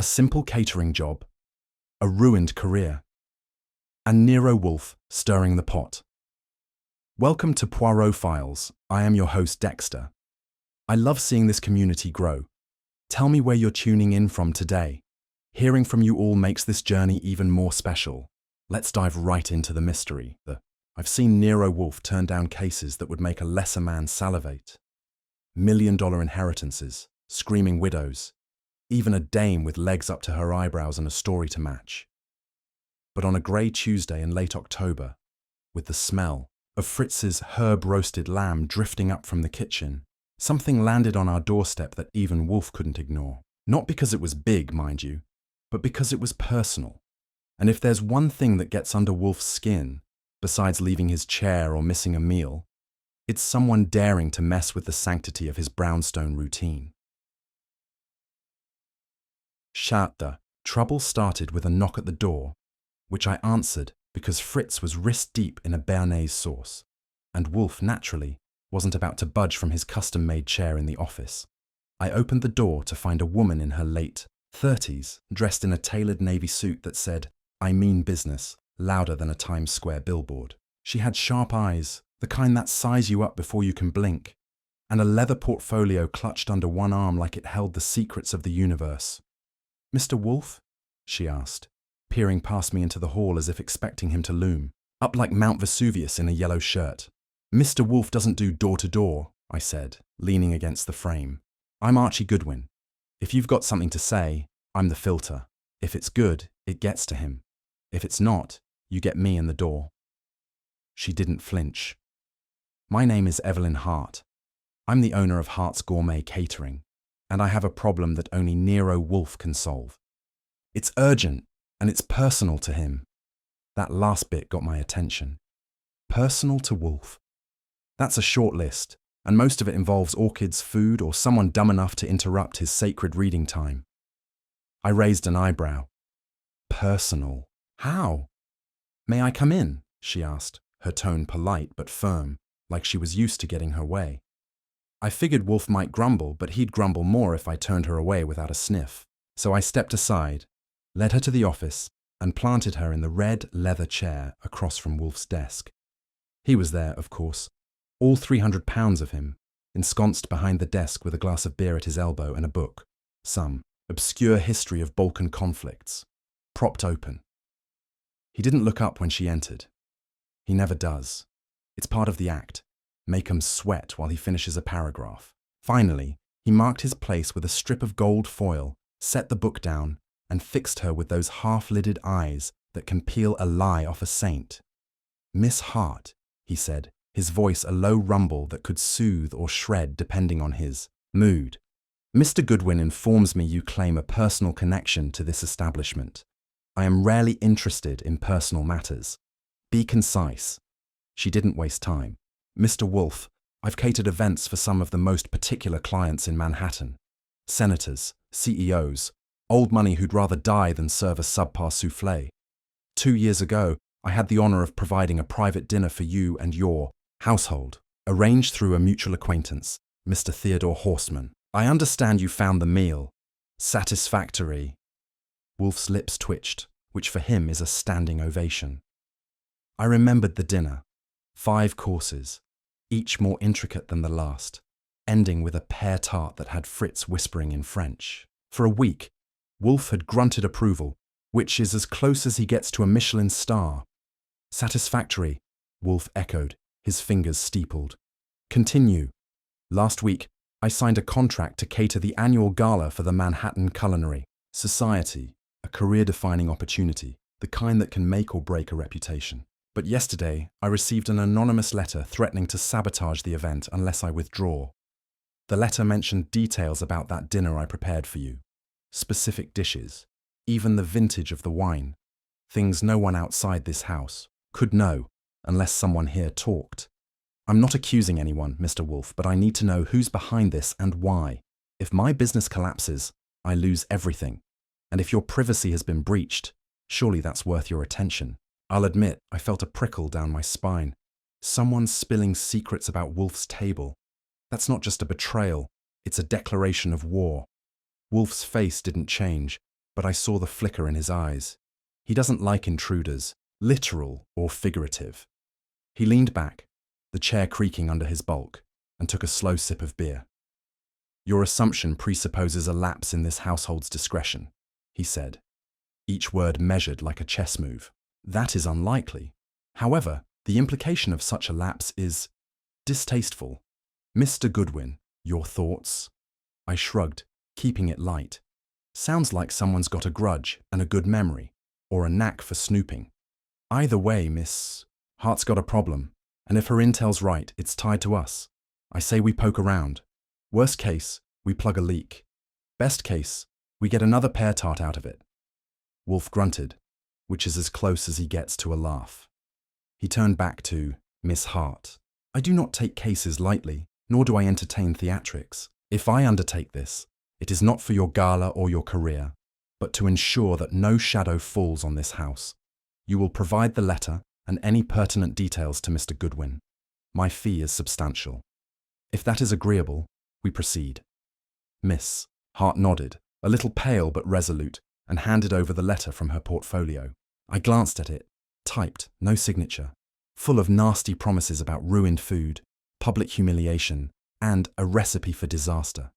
a simple catering job, a ruined career, and Nero Wolfe stirring the pot. Welcome to Poirot Files. I am your host, Dexter. I love seeing this community grow. Tell me where you're tuning in from today. Hearing from you all makes this journey even more special. Let's dive right into the mystery. I've seen Nero Wolfe turn down cases that would make a lesser man salivate. $1 million inheritances, screaming widows, even a dame with legs up to her eyebrows and a story to match. But on a grey Tuesday in late October, with the smell of Fritz's herb-roasted lamb drifting up from the kitchen, something landed on our doorstep that even Wolfe couldn't ignore. Not because it was big, mind you, but because it was personal. And if there's one thing that gets under Wolfe's skin, besides leaving his chair or missing a meal, it's someone daring to mess with the sanctity of his brownstone routine. The trouble started with a knock at the door, which I answered because Fritz was wrist-deep in a béarnaise sauce, and Wolfe, naturally, wasn't about to budge from his custom-made chair in the office. I opened the door to find a woman in her late 30s, dressed in a tailored navy suit that said, "I mean business," louder than a Times Square billboard. She had sharp eyes, the kind that size you up before you can blink, and a leather portfolio clutched under one arm like it held the secrets of the universe. "Mr. Wolfe?" she asked, peering past me into the hall as if expecting him to loom, up like Mount Vesuvius in a yellow shirt. "Mr. Wolfe doesn't do door-to-door," I said, leaning against the frame. "I'm Archie Goodwin. If you've got something to say, I'm the filter. If it's good, it gets to him. If it's not, you get me in the door." She didn't flinch. "My name is Evelyn Hart. I'm the owner of Hart's Gourmet Catering, and I have a problem that only Nero Wolfe can solve. It's urgent, and it's personal to him." That last bit got my attention. Personal to Wolfe. That's a short list, and most of it involves orchids, food, or someone dumb enough to interrupt his sacred reading time. I raised an eyebrow. Personal? How? "May I come in?" she asked, her tone polite but firm, like she was used to getting her way. I figured Wolfe might grumble, but he'd grumble more if I turned her away without a sniff. So I stepped aside, led her to the office, and planted her in the red leather chair across from Wolfe's desk. He was there, of course, all 300 pounds of him, ensconced behind the desk with a glass of beer at his elbow and a book, some obscure history of Balkan conflicts, propped open. He didn't look up when she entered. He never does. It's part of the act. Make him sweat while he finishes a paragraph. Finally, he marked his place with a strip of gold foil, set the book down, and fixed her with those half-lidded eyes that can peel a lie off a saint. "Miss Hart," he said, his voice a low rumble that could soothe or shred depending on his mood. "Mr. Goodwin informs me you claim a personal connection to this establishment. I am rarely interested in personal matters. Be concise." She didn't waste time. "Mr. Wolfe, I've catered events for some of the most particular clients in Manhattan. Senators, CEOs, old money who'd rather die than serve a subpar soufflé. 2 years ago, I had the honor of providing a private dinner for you and your household, arranged through a mutual acquaintance, Mr. Theodore Horseman. I understand you found the meal satisfactory." Wolfe's lips twitched, which for him is a standing ovation. I remembered the dinner. 5 courses, each more intricate than the last, ending with a pear tart that had Fritz whispering in French. For a week, Wolfe had grunted approval, which is as close as he gets to a Michelin star. "Satisfactory," Wolfe echoed, his fingers steepled. "Continue. Last week, I signed a contract to cater the annual gala for the Manhattan Culinary Society, a career-defining opportunity, the kind that can make or break a reputation. But yesterday, I received an anonymous letter threatening to sabotage the event unless I withdraw. The letter mentioned details about that dinner I prepared for you. Specific dishes, even the vintage of the wine. Things no one outside this house could know unless someone here talked. I'm not accusing anyone, Mr. Wolfe, but I need to know who's behind this and why. If my business collapses, I lose everything. And if your privacy has been breached, surely that's worth your attention." I'll admit, I felt a prickle down my spine. Someone spilling secrets about Wolfe's table. That's not just a betrayal, it's a declaration of war. Wolfe's face didn't change, but I saw the flicker in his eyes. He doesn't like intruders, literal or figurative. He leaned back, the chair creaking under his bulk, and took a slow sip of beer. "Your assumption presupposes a lapse in this household's discretion," he said, each word measured like a chess move. "That is unlikely. However, the implication of such a lapse is distasteful. Mr. Goodwin, your thoughts?" I shrugged, keeping it light. "Sounds like someone's got a grudge and a good memory, or a knack for snooping. Either way, Miss Hart's got a problem, and if her intel's right, it's tied to us. I say we poke around. Worst case, we plug a leak. Best case, we get another pear tart out of it." Wolfe grunted, which is as close as he gets to a laugh. He turned back to Miss Hart. "I do not take cases lightly, nor do I entertain theatrics. If I undertake this, it is not for your gala or your career, but to ensure that no shadow falls on this house. You will provide the letter and any pertinent details to Mr. Goodwin. My fee is substantial. If that is agreeable, we proceed." Miss Hart nodded, a little pale but resolute, and handed over the letter from her portfolio. I glanced at it, typed, no signature, full of nasty promises about ruined food, public humiliation, and a recipe for disaster.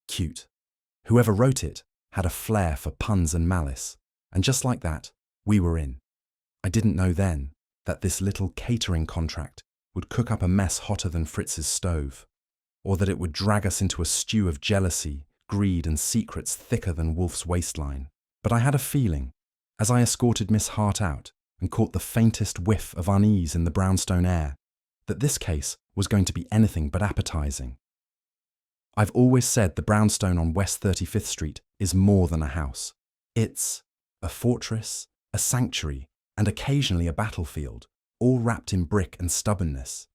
Cute. Whoever wrote it had a flair for puns and malice, and just like that, we were in. I didn't know then that this little catering contract would cook up a mess hotter than Fritz's stove, or that it would drag us into a stew of jealousy, greed, and secrets thicker than Wolfe's waistline. But I had a feeling, as I escorted Miss Hart out and caught the faintest whiff of unease in the brownstone air, that this case was going to be anything but appetizing. I've always said the brownstone on West 35th Street is more than a house. It's a fortress, a sanctuary, and occasionally a battlefield, all wrapped in brick and stubbornness.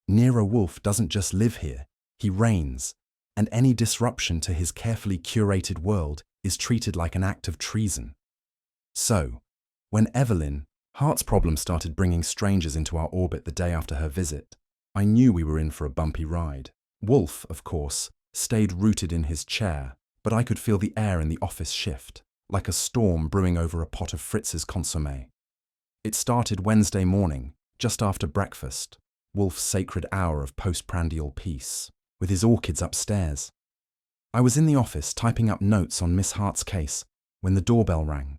Nero Wolfe doesn't just live here, he reigns, and any disruption to his carefully curated world is treated like an act of treason. So, when Evelyn, Hart's problem, started bringing strangers into our orbit the day after her visit, I knew we were in for a bumpy ride. Wolfe, of course, stayed rooted in his chair, but I could feel the air in the office shift, like a storm brewing over a pot of Fritz's consommé. It started Wednesday morning, just after breakfast, Wolfe's sacred hour of postprandial peace, with his orchids upstairs. I was in the office typing up notes on Miss Hart's case when the doorbell rang.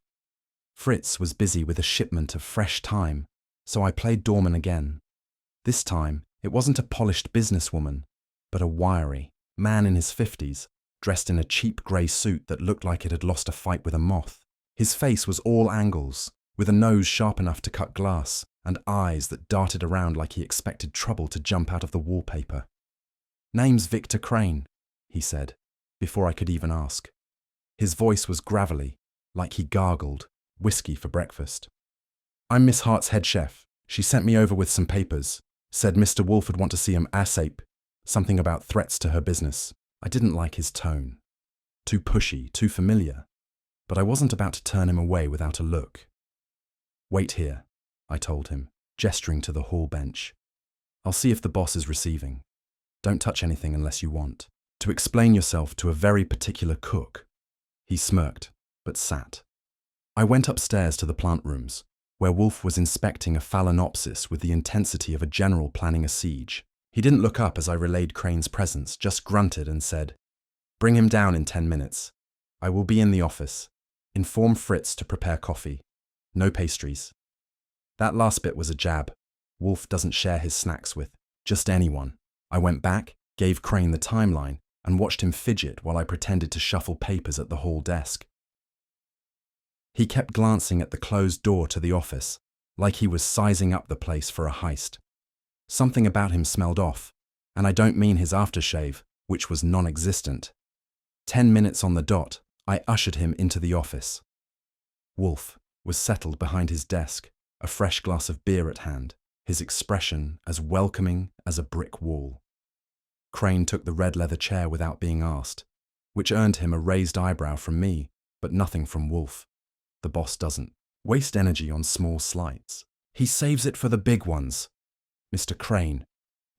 Fritz was busy with a shipment of fresh thyme, so I played doorman again. This time, it wasn't a polished businesswoman, but a wiry man in his 50s, dressed in a cheap grey suit that looked like it had lost a fight with a moth. His face was all angles, with a nose sharp enough to cut glass, and eyes that darted around like he expected trouble to jump out of the wallpaper. "Name's Victor Crane," he said, before I could even ask. His voice was gravelly, like he gargled, whiskey for breakfast. "I'm Miss Hart's head chef. She sent me over with some papers. Said Mr. Wolfe would want to see him ASAP, something about threats to her business." I didn't like his tone. Too pushy, too familiar. But I wasn't about to turn him away without a look. "Wait here," I told him, gesturing to the hall bench. "I'll see if the boss is receiving. Don't touch anything unless you want. To explain yourself to a very particular cook." He smirked, but sat. I went upstairs to the plant rooms, where Wolfe was inspecting a phalaenopsis with the intensity of a general planning a siege. He didn't look up as I relayed Crane's presence, just grunted and said, "Bring him down in 10 minutes. I will be in the office. Inform Fritz to prepare coffee. No pastries." That last bit was a jab. Wolfe doesn't share his snacks with just anyone. I went back, gave Crane the timeline, and watched him fidget while I pretended to shuffle papers at the hall desk. He kept glancing at the closed door to the office, like he was sizing up the place for a heist. Something about him smelled off, and I don't mean his aftershave, which was non-existent. 10 minutes on the dot, I ushered him into the office. Wolfe was settled behind his desk, a fresh glass of beer at hand, his expression as welcoming as a brick wall. Crane took the red leather chair without being asked, which earned him a raised eyebrow from me, but nothing from Wolfe. The boss doesn't waste energy on small slights. He saves it for the big ones. "Mr. Crane,"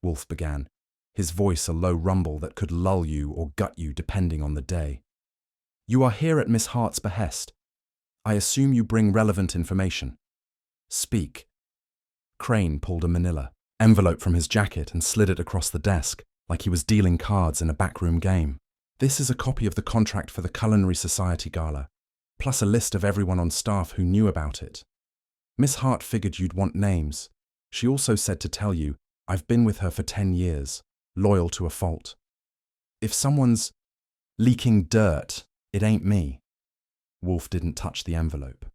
Wolfe began, his voice a low rumble that could lull you or gut you depending on the day. You are here at Miss Hart's behest. I assume you bring relevant information. Speak. Crane pulled a manila envelope from his jacket and slid it across the desk, like he was dealing cards in a backroom game. This is a copy of the contract for the Culinary Society Gala, plus a list of everyone on staff who knew about it. Miss Hart figured you'd want names. She also said to tell you, I've been with her for 10 years, loyal to a fault. If someone's leaking dirt, it ain't me. Wolfe didn't touch the envelope.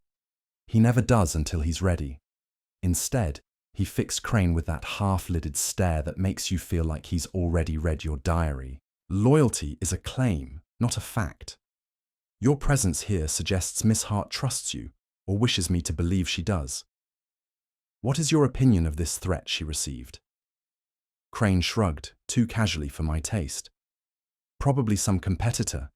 He never does until he's ready. Instead, he fixed Crane with that half-lidded stare that makes you feel like he's already read your diary. Loyalty is a claim, not a fact. Your presence here suggests Miss Hart trusts you, or wishes me to believe she does. What is your opinion of this threat she received? Crane shrugged, too casually for my taste. Probably some competitor,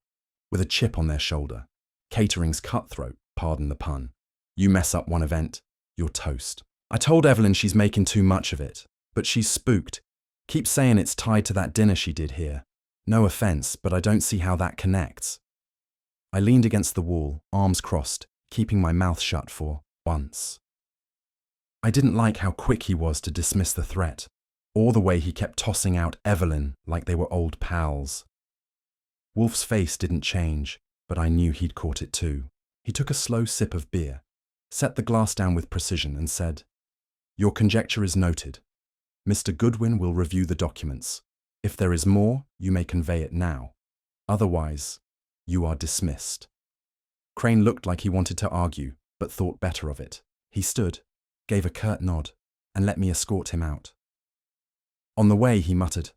with a chip on their shoulder. Catering's cutthroat, pardon the pun. You mess up one event, you're toast. I told Evelyn she's making too much of it, but she's spooked. Keeps saying it's tied to that dinner she did here. No offense, but I don't see how that connects. I leaned against the wall, arms crossed, keeping my mouth shut for once. I didn't like how quick he was to dismiss the threat, or the way he kept tossing out Evelyn like they were old pals. Wolfe's face didn't change, but I knew he'd caught it too. He took a slow sip of beer, set the glass down with precision and said, Your conjecture is noted. Mr. Goodwin will review the documents. If there is more, you may convey it now. Otherwise, you are dismissed. Crane looked like he wanted to argue, but thought better of it. He stood, gave a curt nod, and let me escort him out. On the way, he muttered,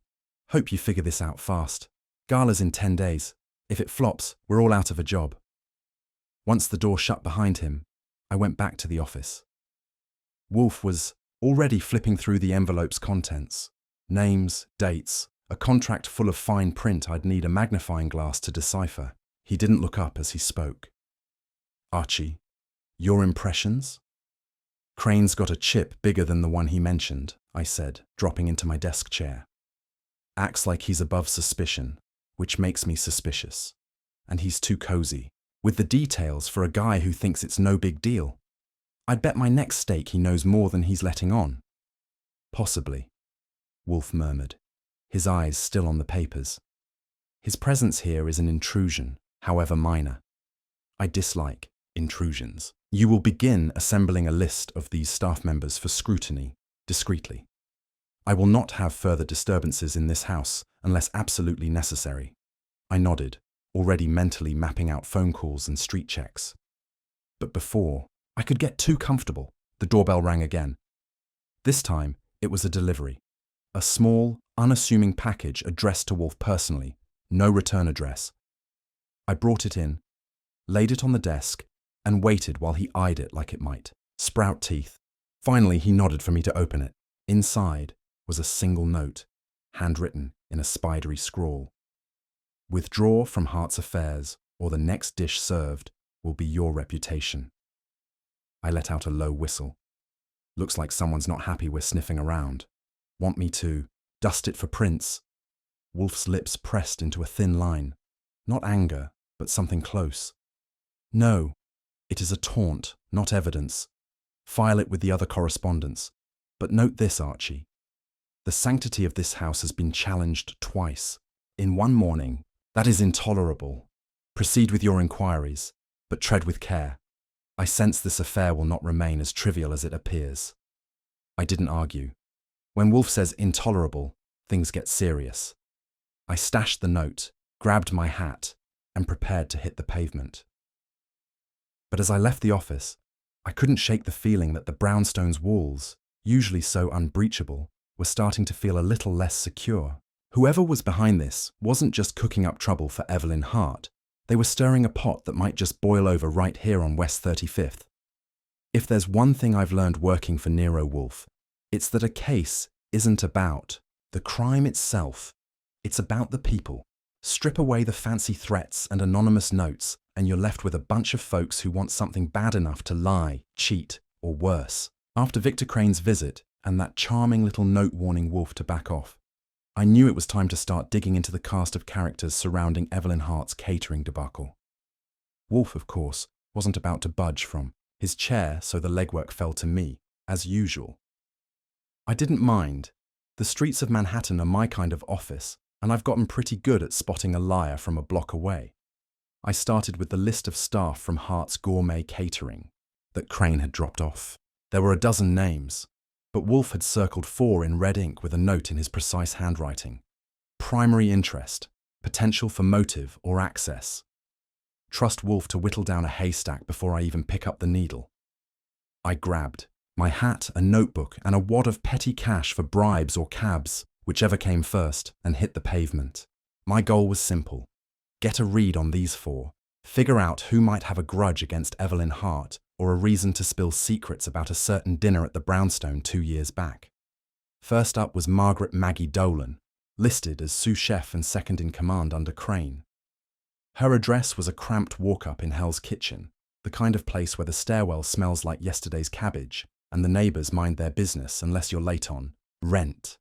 Hope you figure this out fast. Gala's in 10 days. If it flops, we're all out of a job. Once the door shut behind him, I went back to the office. Wolfe was already flipping through the envelope's contents. Names, dates, a contract full of fine print I'd need a magnifying glass to decipher. He didn't look up as he spoke. Archie, your impressions? Crane's got a chip bigger than the one he mentioned, I said, dropping into my desk chair. Acts like he's above suspicion, which makes me suspicious. And he's too cozy, with the details for a guy who thinks it's no big deal. I'd bet my next stake he knows more than he's letting on. Possibly, Wolfe murmured, his eyes still on the papers. His presence here is an intrusion, however minor. I dislike intrusions. You will begin assembling a list of these staff members for scrutiny, discreetly. I will not have further disturbances in this house unless absolutely necessary. I nodded, already mentally mapping out phone calls and street checks. But before I could get too comfortable, the doorbell rang again. This time, it was a delivery. A small, unassuming package addressed to Wolfe personally, no return address. I brought it in, laid it on the desk, and waited while he eyed it like it might sprout teeth. Finally, he nodded for me to open it. Inside was a single note, handwritten in a spidery scrawl. Withdraw from Hart's affairs, or the next dish served will be your reputation. I let out a low whistle. Looks like someone's not happy we're sniffing around. Want me to dust it for prints? Wolfe's lips pressed into a thin line. Not anger, but something close. No, it is a taunt, not evidence. File it with the other correspondence. But note this, Archie. The sanctity of this house has been challenged twice. In one morning. That is intolerable. Proceed with your inquiries, but tread with care. I sense this affair will not remain as trivial as it appears. I didn't argue. When Wolfe says intolerable, things get serious. I stashed the note, grabbed my hat, and prepared to hit the pavement. But as I left the office, I couldn't shake the feeling that the brownstone's walls, usually so unbreachable, were starting to feel a little less secure. Whoever was behind this wasn't just cooking up trouble for Evelyn Hart. They were stirring a pot that might just boil over right here on West 35th. If there's one thing I've learned working for Nero Wolfe, it's that a case isn't about the crime itself. It's about the people. Strip away the fancy threats and anonymous notes, and you're left with a bunch of folks who want something bad enough to lie, cheat, or worse. After Victor Crane's visit and that charming little note warning Wolfe to back off, I knew it was time to start digging into the cast of characters surrounding Evelyn Hart's catering debacle. Wolfe, of course, wasn't about to budge from his chair, so the legwork fell to me, as usual. I didn't mind. The streets of Manhattan are my kind of office, and I've gotten pretty good at spotting a liar from a block away. I started with the list of staff from Hart's Gourmet Catering that Crane had dropped off. There were a dozen names, but Wolfe had circled 4 in red ink with a note in his precise handwriting. Primary interest, potential for motive or access. Trust Wolfe to whittle down a haystack before I even pick up the needle. I grabbed my hat, a notebook, and a wad of petty cash for bribes or cabs, whichever came first, and hit the pavement. My goal was simple. Get a read on these 4. Figure out who might have a grudge against Evelyn Hart or a reason to spill secrets about a certain dinner at the Brownstone 2 years back. First up was Margaret Maggie Dolan, listed as sous chef and second in command under Crane. Her address was a cramped walk-up in Hell's Kitchen, the kind of place where the stairwell smells like yesterday's cabbage and the neighbours mind their business unless you're late on rent.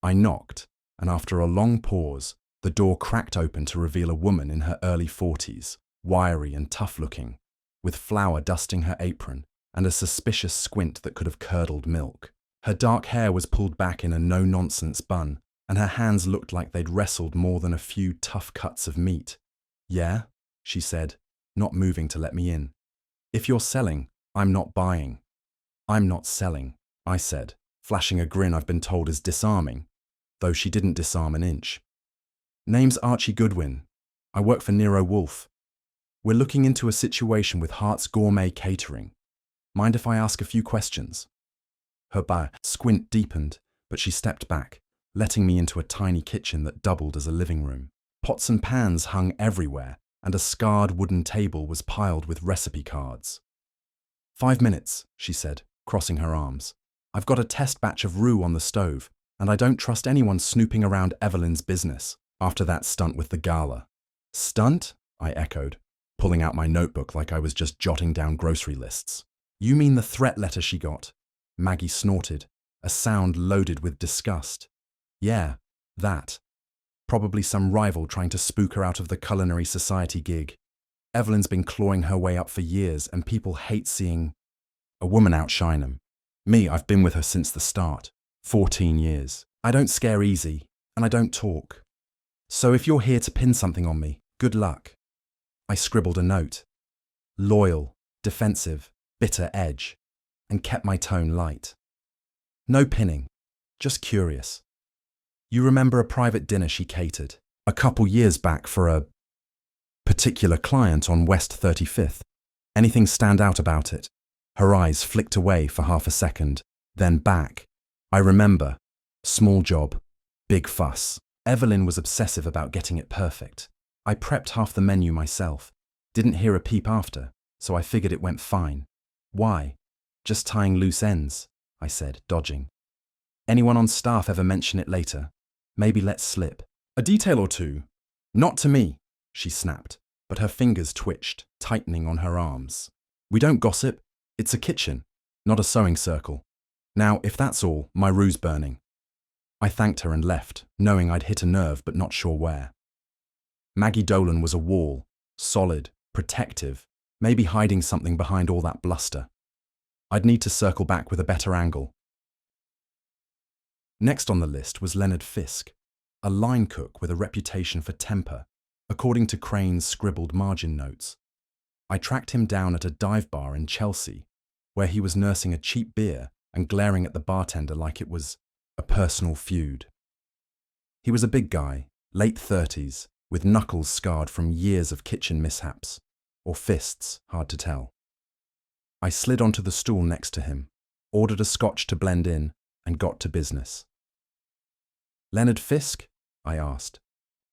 I knocked, and after a long pause, the door cracked open to reveal a woman in her early 40s, wiry and tough-looking, with flour dusting her apron and a suspicious squint that could have curdled milk. Her dark hair was pulled back in a no-nonsense bun, and her hands looked like they'd wrestled more than a few tough cuts of meat. "Yeah?" she said, not moving to let me in. "If you're selling, I'm not buying." "I'm not selling," I said, flashing a grin I've been told is disarming, though she didn't disarm an inch. "Name's Archie Goodwin. I work for Nero Wolfe. We're looking into a situation with Hart's Gourmet Catering. Mind if I ask a few questions?" Her squint deepened, but she stepped back, letting me into a tiny kitchen that doubled as a living room. Pots and pans hung everywhere, and a scarred wooden table was piled with recipe cards. "5 minutes," she said, crossing her arms. "I've got a test batch of roux on the stove, and I don't trust anyone snooping around Evelyn's business after that stunt with the gala." "Stunt?" I echoed, pulling out my notebook like I was just jotting down grocery lists. "You mean the threat letter she got?" Maggie snorted, a sound loaded with disgust. "Yeah, that. Probably some rival trying to spook her out of the culinary society gig. Evelyn's been clawing her way up for years, and people hate seeing a woman outshine them. Me, I've been with her since the start. 14 years. I don't scare easy, and I don't talk. So if you're here to pin something on me, good luck." I scribbled a note. Loyal, defensive, bitter edge, and kept my tone light. "No pinning, just curious. You remember a private dinner she catered a couple years back for a particular client on West 35th? Anything stand out about it?" Her eyes flicked away for half a second, then back. "I remember. Small job, big fuss. Evelyn was obsessive about getting it perfect. I prepped half the menu myself. Didn't hear a peep after, so I figured it went fine." "Why?" "Just tying loose ends," I said, dodging. "Anyone on staff ever mention it later? Maybe let slip a detail or two." "Not to me," she snapped, but her fingers twitched, tightening on her arms. "We don't gossip. It's a kitchen, not a sewing circle. Now, if that's all, my roux's burning." I thanked her and left, knowing I'd hit a nerve but not sure where. Maggie Dolan was a wall, solid, protective, maybe hiding something behind all that bluster. I'd need to circle back with a better angle. Next on the list was Leonard Fisk, a line cook with a reputation for temper, according to Crane's scribbled margin notes. I tracked him down at a dive bar in Chelsea, where he was nursing a cheap beer and glaring at the bartender like it was a personal feud. He was a big guy, late 30s, with knuckles scarred from years of kitchen mishaps, or fists, hard to tell. I slid onto the stool next to him, ordered a scotch to blend in, and got to business. "Leonard Fisk?" I asked,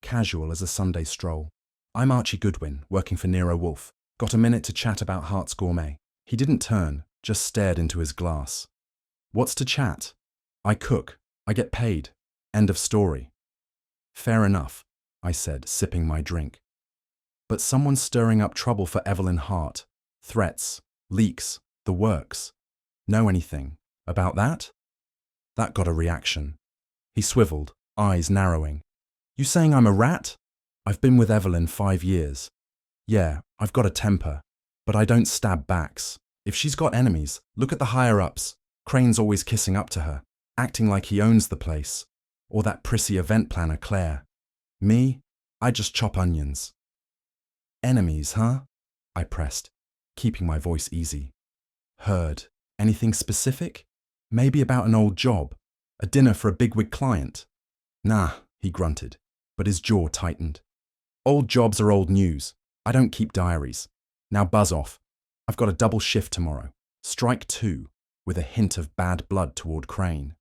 casual as a Sunday stroll. "I'm Archie Goodwin, working for Nero Wolfe. Got a minute to chat about Hart's Gourmet?" He didn't turn, just stared into his glass. "What's to chat? I cook. I get paid. End of story." "Fair enough," I said, sipping my drink. "But someone's stirring up trouble for Evelyn Hart. Threats, leaks, the works. Know anything about that?" That got a reaction. He swiveled, eyes narrowing. "You saying I'm a rat? I've been with Evelyn 5 years. Yeah, I've got a temper, but I don't stab backs. If she's got enemies, look at the higher-ups. Crane's always kissing up to her, acting like he owns the place. Or that prissy event planner, Claire. Me? I just chop onions. Enemies, huh? I pressed, keeping my voice easy. Heard. Anything specific? Maybe about an old job? A dinner for a bigwig client? Nah, he grunted, but his jaw tightened. Old jobs are old news. I don't keep diaries. Now buzz off. I've got a double shift tomorrow. Strike 2, with a hint of bad blood toward Crane.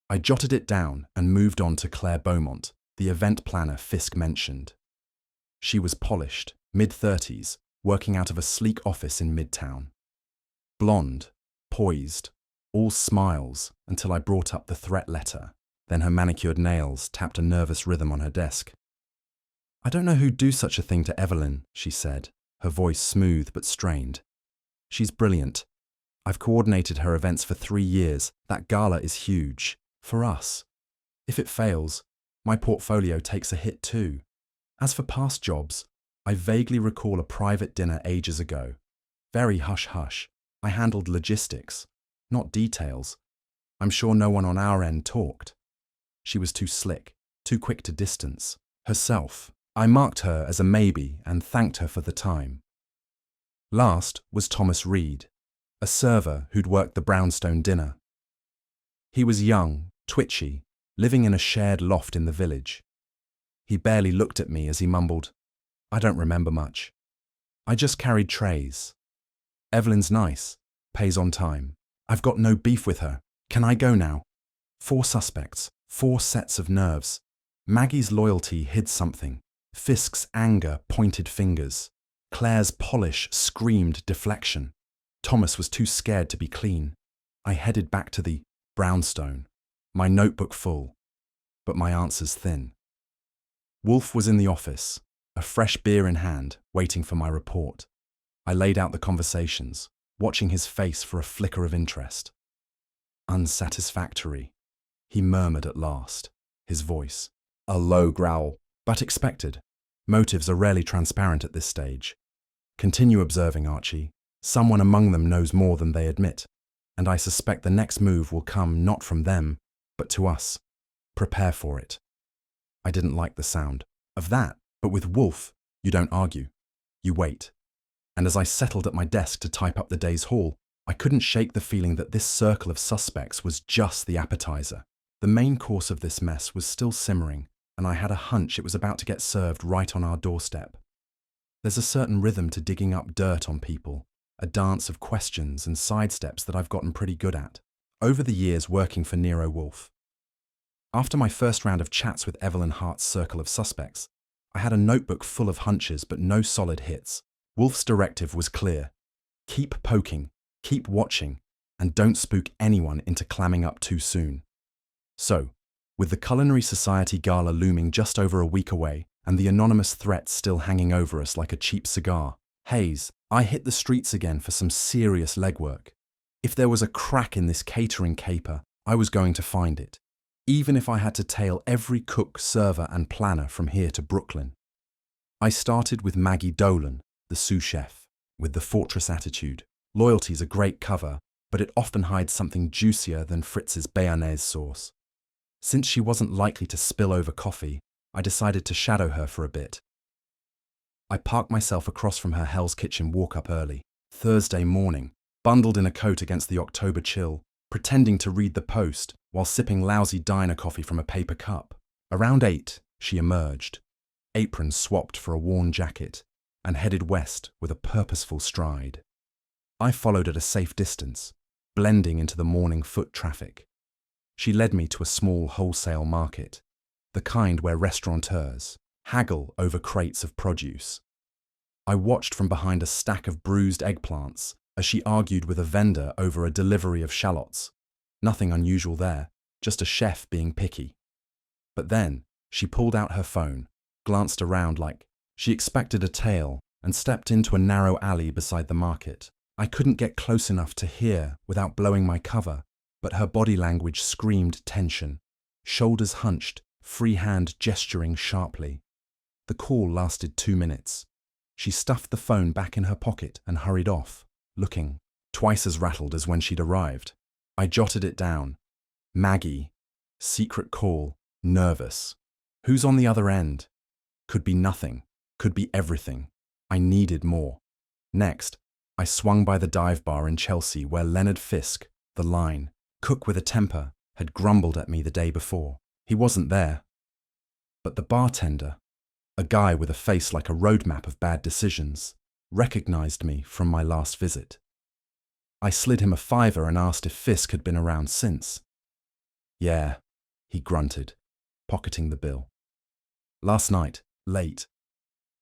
I jotted it down and moved on to Claire Beaumont, the event planner Fisk mentioned. She was polished, mid-30s, working out of a sleek office in Midtown. Blonde, poised, all smiles until I brought up the threat letter. Then her manicured nails tapped a nervous rhythm on her desk. I don't know who'd do such a thing to Evelyn, she said, her voice smooth but strained. She's brilliant. I've coordinated her events for 3 years. That gala is huge. For us. If it fails, my portfolio takes a hit too. As for past jobs, I vaguely recall a private dinner ages ago. Very hush-hush. I handled logistics, not details. I'm sure no one on our end talked. She was too slick, too quick to distance. Herself. I marked her as a maybe and thanked her for the time. Last was Thomas Reed, a server who'd worked the brownstone dinner. He was young, twitchy, living in a shared loft in the village. He barely looked at me as he mumbled, I don't remember much. I just carried trays. Evelyn's nice, pays on time. I've got no beef with her. Can I go now? 4 suspects, 4 sets of nerves. Maggie's loyalty hid something. Fisk's anger pointed fingers. Claire's polish screamed deflection. Thomas was too scared to be clean. I headed back to the brownstone, my notebook full, but my answers thin. Wolfe was in the office, a fresh beer in hand, waiting for my report. I laid out the conversations, watching his face for a flicker of interest. Unsatisfactory, he murmured at last, his voice a low growl, but expected. Motives are rarely transparent at this stage. Continue observing, Archie. Someone among them knows more than they admit, and I suspect the next move will come not from them, but to us. Prepare for it. I didn't like the sound of that, but with Wolfe, you don't argue. You wait. And as I settled at my desk to type up the day's haul, I couldn't shake the feeling that this circle of suspects was just the appetizer. The main course of this mess was still simmering, and I had a hunch it was about to get served right on our doorstep. There's a certain rhythm to digging up dirt on people, a dance of questions and sidesteps that I've gotten pretty good at, over the years working for Nero Wolfe. After my first round of chats with Evelyn Hart's circle of suspects, I had a notebook full of hunches but no solid hits. Wolfe's directive was clear. Keep poking, keep watching, and don't spook anyone into clamming up too soon. So, with the Culinary Society Gala looming just over a week away and the anonymous threat still hanging over us like a cheap cigar, haze, I hit the streets again for some serious legwork. If there was a crack in this catering caper, I was going to find it, even if I had to tail every cook, server and planner from here to Brooklyn. I started with Maggie Dolan, the sous chef, with the fortress attitude. Loyalty's a great cover, but it often hides something juicier than Fritz's béarnaise sauce. Since she wasn't likely to spill over coffee, I decided to shadow her for a bit. I parked myself across from her Hell's Kitchen walk-up early, Thursday morning, bundled in a coat against the October chill, pretending to read the Post while sipping lousy diner coffee from a paper cup. Around 8, she emerged, apron swapped for a worn jacket, and headed west with a purposeful stride. I followed at a safe distance, blending into the morning foot traffic. She led me to a small wholesale market, the kind where restaurateurs haggle over crates of produce. I watched from behind a stack of bruised eggplants as she argued with a vendor over a delivery of shallots. Nothing unusual there, just a chef being picky. But then she pulled out her phone, glanced around like she expected a tale, and stepped into a narrow alley beside the market. I couldn't get close enough to hear without blowing my cover, but her body language screamed tension, shoulders hunched, free hand gesturing sharply. The call lasted 2 minutes. She stuffed the phone back in her pocket and hurried off, looking twice as rattled as when she'd arrived. I jotted it down. Maggie. Secret call. Nervous. Who's on the other end? Could be nothing. Could be everything. I needed more. Next, I swung by the dive bar in Chelsea where Leonard Fisk, the line cook with a temper, had grumbled at me the day before. He wasn't there. But the bartender, a guy with a face like a roadmap of bad decisions, recognized me from my last visit. I slid him a $5 and asked if Fisk had been around since. Yeah, he grunted, pocketing the bill. Last night, late,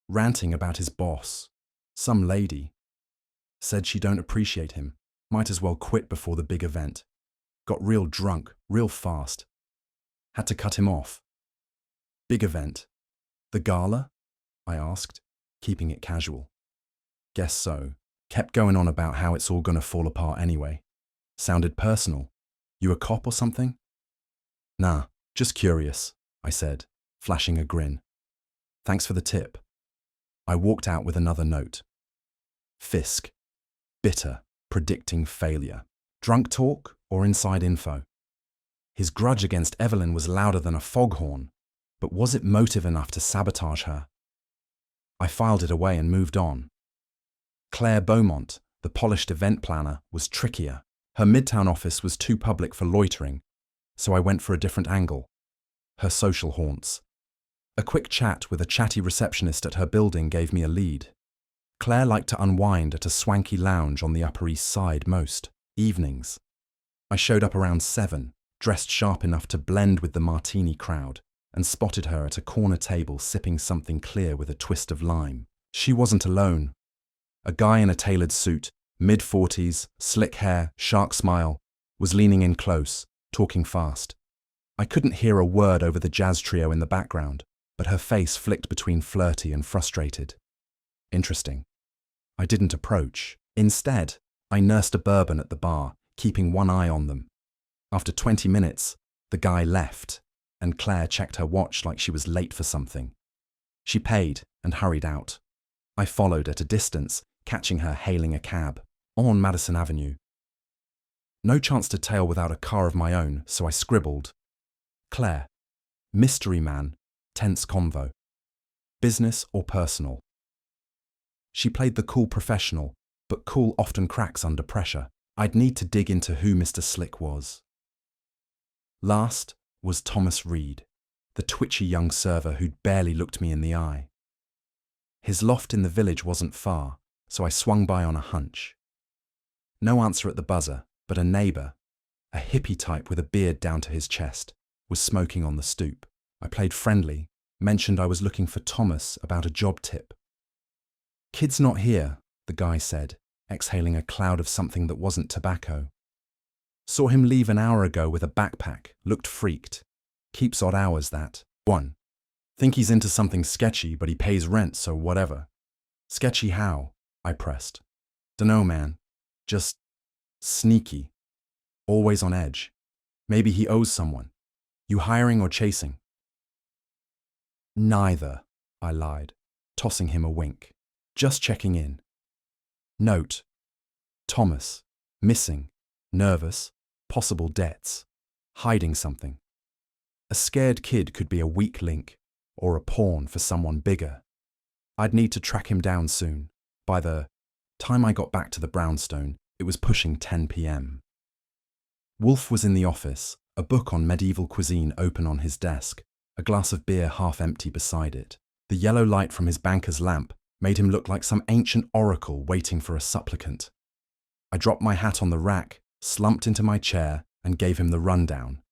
ranting about his boss. Some lady. Said she don't appreciate him, might as well quit before the big event. Got real drunk, real fast. Had to cut him off. Big event. The gala? I asked, keeping it casual. Guess so. Kept going on about how it's all gonna fall apart anyway. Sounded personal. You a cop or something? Nah, just curious, I said, flashing a grin. Thanks for the tip. I walked out with another note. Fisk. Bitter, predicting failure. Drunk talk or inside info? His grudge against Evelyn was louder than a foghorn, but was it motive enough to sabotage her? I filed it away and moved on. Claire Beaumont, the polished event planner, was trickier. Her Midtown office was too public for loitering, so I went for a different angle. Her social haunts. A quick chat with a chatty receptionist at her building gave me a lead. Claire liked to unwind at a swanky lounge on the Upper East Side most evenings. I showed up around 7, dressed sharp enough to blend with the martini crowd, and spotted her at a corner table sipping something clear with a twist of lime. She wasn't alone. A guy in a tailored suit, mid-40s, slick hair, shark smile, was leaning in close, talking fast. I couldn't hear a word over the jazz trio in the background, but her face flicked between flirty and frustrated. Interesting. I didn't approach. Instead, I nursed a bourbon at the bar, keeping one eye on them. After 20 minutes, the guy left, and Claire checked her watch like she was late for something. She paid and hurried out. I followed at a distance, catching her hailing a cab, on Madison Avenue. No chance to tail without a car of my own, so I scribbled. Claire. Mystery man. Tense convo. Business or personal? She played the cool professional, but cool often cracks under pressure. I'd need to dig into who Mr. Slick was. Last was Thomas Reed, the twitchy young server who'd barely looked me in the eye. His loft in the village wasn't far, so I swung by on a hunch. No answer at the buzzer, but a neighbour, a hippie type with a beard down to his chest, was smoking on the stoop. I played friendly, mentioned I was looking for Thomas about a job tip. Kid's not here, the guy said, exhaling a cloud of something that wasn't tobacco. Saw him leave an hour ago with a backpack, looked freaked. Keeps odd hours, that. 1. Think he's into something sketchy, but he pays rent, so whatever. Sketchy how? I pressed. Dunno, man. Just sneaky. Always on edge. Maybe he owes someone. You hiring or chasing? Neither, I lied, tossing him a wink. Just checking in. Note. Thomas. Missing. Nervous. Possible debts. Hiding something. A scared kid could be a weak link, or a pawn for someone bigger. I'd need to track him down soon. By the time I got back to the brownstone, it was pushing 10 p.m. Wolfe was in the office, a book on medieval cuisine open on his desk, a glass of beer half empty beside it. The yellow light from his banker's lamp made him look like some ancient oracle waiting for a supplicant. I dropped my hat on the rack, slumped into my chair, and gave him the rundown.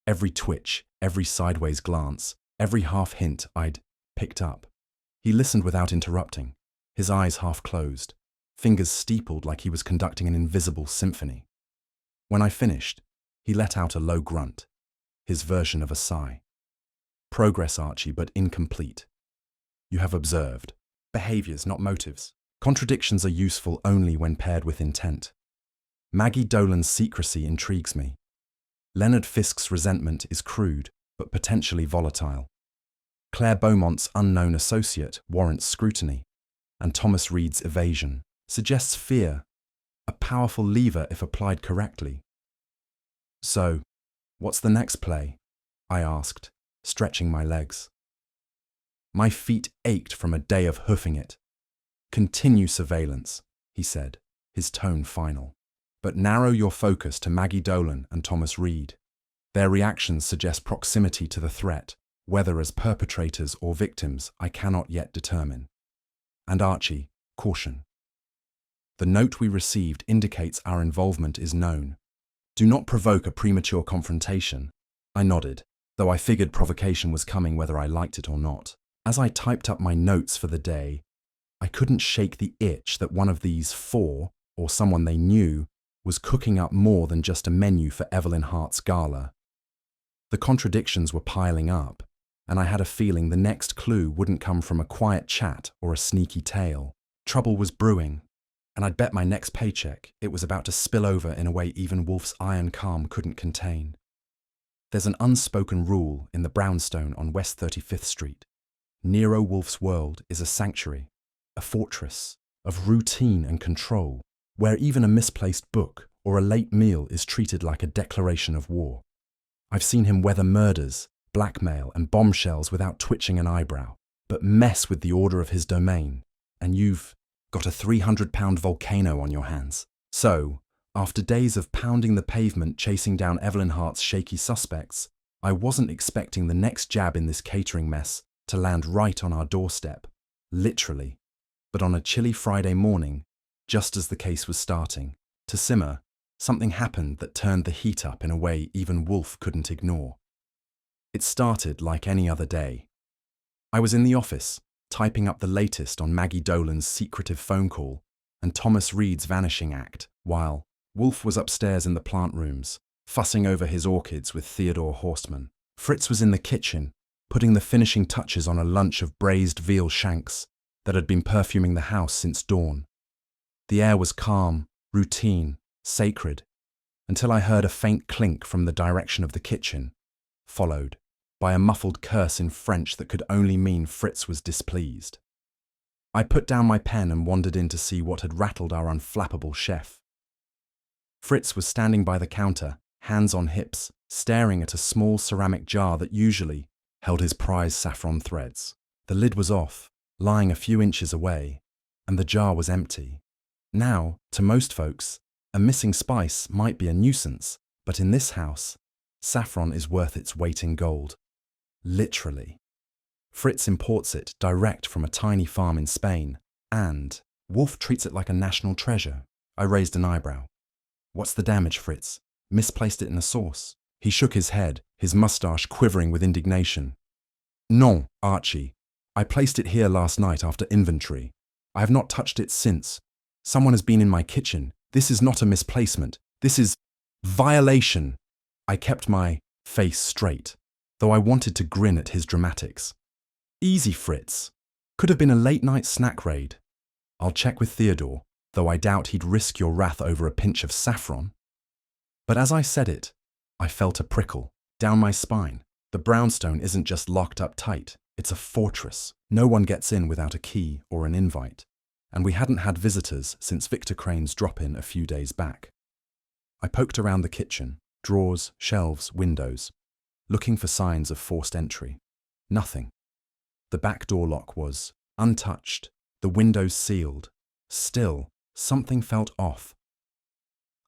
Every twitch, every sideways glance, every half hint I'd picked up. He listened without interrupting, his eyes half closed, fingers steepled like he was conducting an invisible symphony. When I finished, he let out a low grunt, his version of a sigh. Progress, Archie, but incomplete. You have observed. Behaviors, not motives. Contradictions are useful only when paired with intent. Maggie Dolan's secrecy intrigues me. Leonard Fisk's resentment is crude, but potentially volatile. Claire Beaumont's unknown associate warrants scrutiny. and Thomas Reed's evasion suggests fear, a powerful lever if applied correctly. So, what's the next play? I asked, stretching my legs. My feet ached from a day of hoofing it. Continue surveillance, he said, his tone final. But narrow your focus to Maggie Dolan and Thomas Reed. Their reactions suggest proximity to the threat, whether as perpetrators or victims, I cannot yet determine. And Archie, caution. The note we received indicates our involvement is known. Do not provoke a premature confrontation. I nodded, though I figured provocation was coming whether I liked it or not. As I typed up my notes for the day, I couldn't shake the itch that one of these four, or someone they knew, was cooking up more than just a menu for Evelyn Hart's gala. The contradictions were piling up, and I had a feeling the next clue wouldn't come from a quiet chat or a sneaky tale. Trouble was brewing, and I'd bet my next paycheck it was about to spill over in a way even Wolfe's iron calm couldn't contain. There's an unspoken rule in the brownstone on West 35th Street. Nero Wolfe's world is a sanctuary, a fortress of routine and control, where even a misplaced book or a late meal is treated like a declaration of war. I've seen him weather murders, blackmail, and bombshells without twitching an eyebrow, but mess with the order of his domain, and you've got a 300-pound volcano on your hands. So, after days of pounding the pavement chasing down Evelyn Hart's shaky suspects, I wasn't expecting the next jab in this catering mess to land right on our doorstep, literally. But on a chilly Friday morning, just as the case was starting to simmer, something happened that turned the heat up in a way even Wolfe couldn't ignore. It started like any other day. I was in the office, typing up the latest on Maggie Dolan's secretive phone call and Thomas Reed's vanishing act, while Wolfe was upstairs in the plant rooms, fussing over his orchids with Theodore Horstman. Fritz was in the kitchen, putting the finishing touches on a lunch of braised veal shanks that had been perfuming the house since dawn. The air was calm, routine, sacred, until I heard a faint clink from the direction of the kitchen, followed by a muffled curse in French that could only mean Fritz was displeased. I put down my pen and wandered in to see what had rattled our unflappable chef. Fritz was standing by the counter, hands on hips, staring at a small ceramic jar that usually held his prized saffron threads. The lid was off, lying a few inches away, and the jar was empty. Now, to most folks, a missing spice might be a nuisance, but in this house, saffron is worth its weight in gold. Literally. Fritz imports it direct from a tiny farm in Spain, and Wolfe treats it like a national treasure. I raised an eyebrow. What's the damage, Fritz? Misplaced it in the sauce. He shook his head, his moustache quivering with indignation. Non, Archie. I placed it here last night after inventory. I have not touched it since. Someone has been in my kitchen. This is not a misplacement. This is violation. I kept my face straight, though I wanted to grin at his dramatics. Easy, Fritz. Could have been a late-night snack raid. I'll check with Theodore, though I doubt he'd risk your wrath over a pinch of saffron. But as I said it, I felt a prickle down my spine. The brownstone isn't just locked up tight. It's a fortress. No one gets in without a key or an invite. And we hadn't had visitors since Victor Crane's drop-in a few days back. I poked around the kitchen, drawers, shelves, windows, looking for signs of forced entry. Nothing. The back door lock was untouched, the windows sealed. Still, something felt off.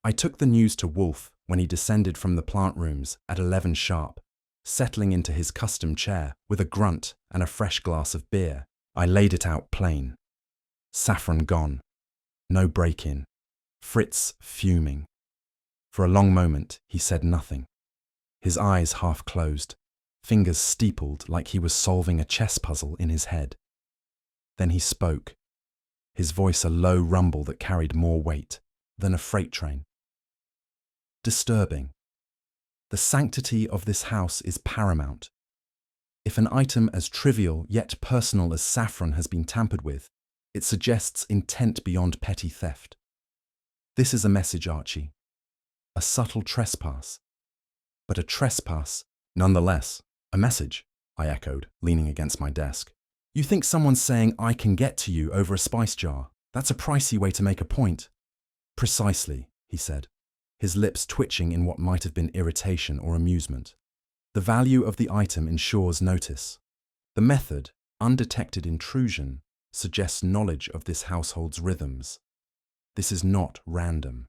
I took the news to Wolfe when he descended from the plant rooms at 11 sharp, settling into his custom chair with a grunt and a fresh glass of beer. I laid it out plain. Saffron gone. No break-in. Fritz fuming. For a long moment, he said nothing. His eyes half closed, fingers steepled like he was solving a chess puzzle in his head. Then he spoke, his voice a low rumble that carried more weight than a freight train. Disturbing. The sanctity of this house is paramount. If an item as trivial yet personal as saffron has been tampered with, it suggests intent beyond petty theft. This is a message, Archie. A subtle trespass. But a trespass, nonetheless. A message, I echoed, leaning against my desk. You think someone's saying, "I can get to you" over a spice jar? That's a pricey way to make a point. Precisely, he said, his lips twitching in what might have been irritation or amusement. The value of the item ensures notice. The method, undetected intrusion, suggests knowledge of this household's rhythms. This is not random.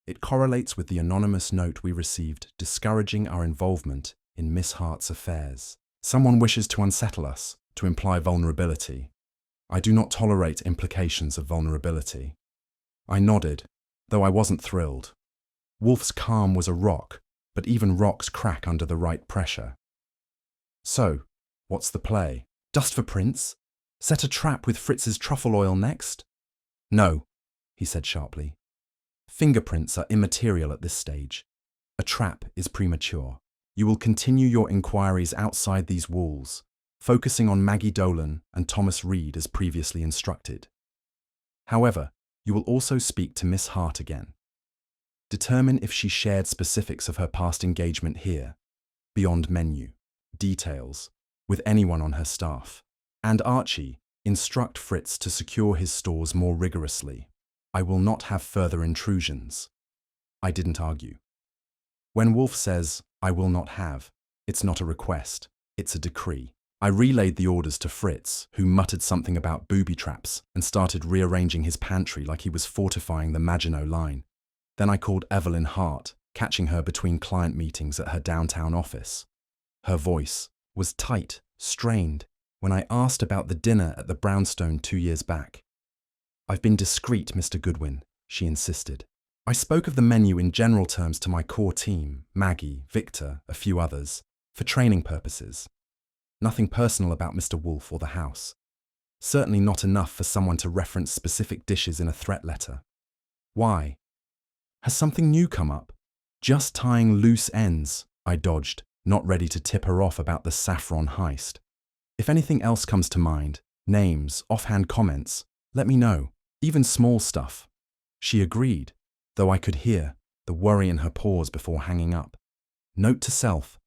It correlates with the anonymous note we received discouraging our involvement in Miss Hart's affairs. Someone wishes to unsettle us, to imply vulnerability. I do not tolerate implications of vulnerability. I nodded, though I wasn't thrilled. Wolfe's calm was a rock, but even rocks crack under the right pressure. So, what's the play? Dust for prints? Set a trap with Fritz's truffle oil next? No, he said sharply. Fingerprints are immaterial at this stage. A trap is premature. You will continue your inquiries outside these walls, focusing on Maggie Dolan and Thomas Reed as previously instructed. However, you will also speak to Miss Hart again. Determine if she shared specifics of her past engagement here, beyond menu, details, with anyone on her staff. And Archie, instruct Fritz to secure his stores more rigorously. I will not have further intrusions. I didn't argue. When Wolfe says, "I will not have," it's not a request, it's a decree. I relayed the orders to Fritz, who muttered something about booby traps and started rearranging his pantry like he was fortifying the Maginot Line. Then I called Evelyn Hart, catching her between client meetings at her downtown office. Her voice was tight, strained, when I asked about the dinner at the Brownstone 2 years back. "I've been discreet, Mr. Goodwin," she insisted. I spoke of the menu in general terms to my core team, Maggie, Victor, a few others, for training purposes. Nothing personal about Mr. Wolfe or the house. Certainly not enough for someone to reference specific dishes in a threat letter. Why? Has something new come up? Just tying loose ends, I dodged, not ready to tip her off about the saffron heist. If anything else comes to mind, names, offhand comments, let me know, even small stuff. She agreed, though I could hear the worry in her pause before hanging up. Note to self,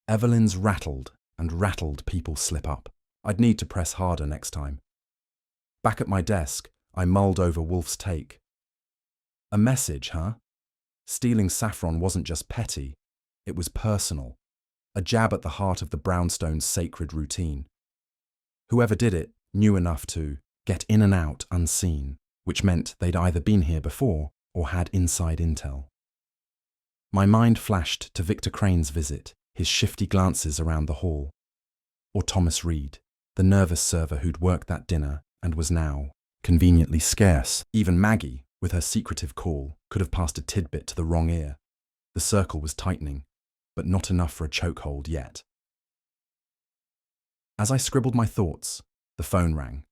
Evelyn's rattled, and rattled people slip up. I'd need to press harder next time. Back at my desk, I mulled over Wolfe's take. A message, huh? Stealing saffron wasn't just petty, it was personal. A jab at the heart of the Brownstone's sacred routine. Whoever did it knew enough to get in and out unseen, which meant they'd either been here before or had inside intel. My mind flashed to Victor Crane's visit, his shifty glances around the hall. Or Thomas Reed, the nervous server who'd worked that dinner and was now conveniently scarce. Even Maggie, with her secretive call, could have passed a tidbit to the wrong ear. The circle was tightening, but not enough for a chokehold yet. As I scribbled my thoughts, the phone rang.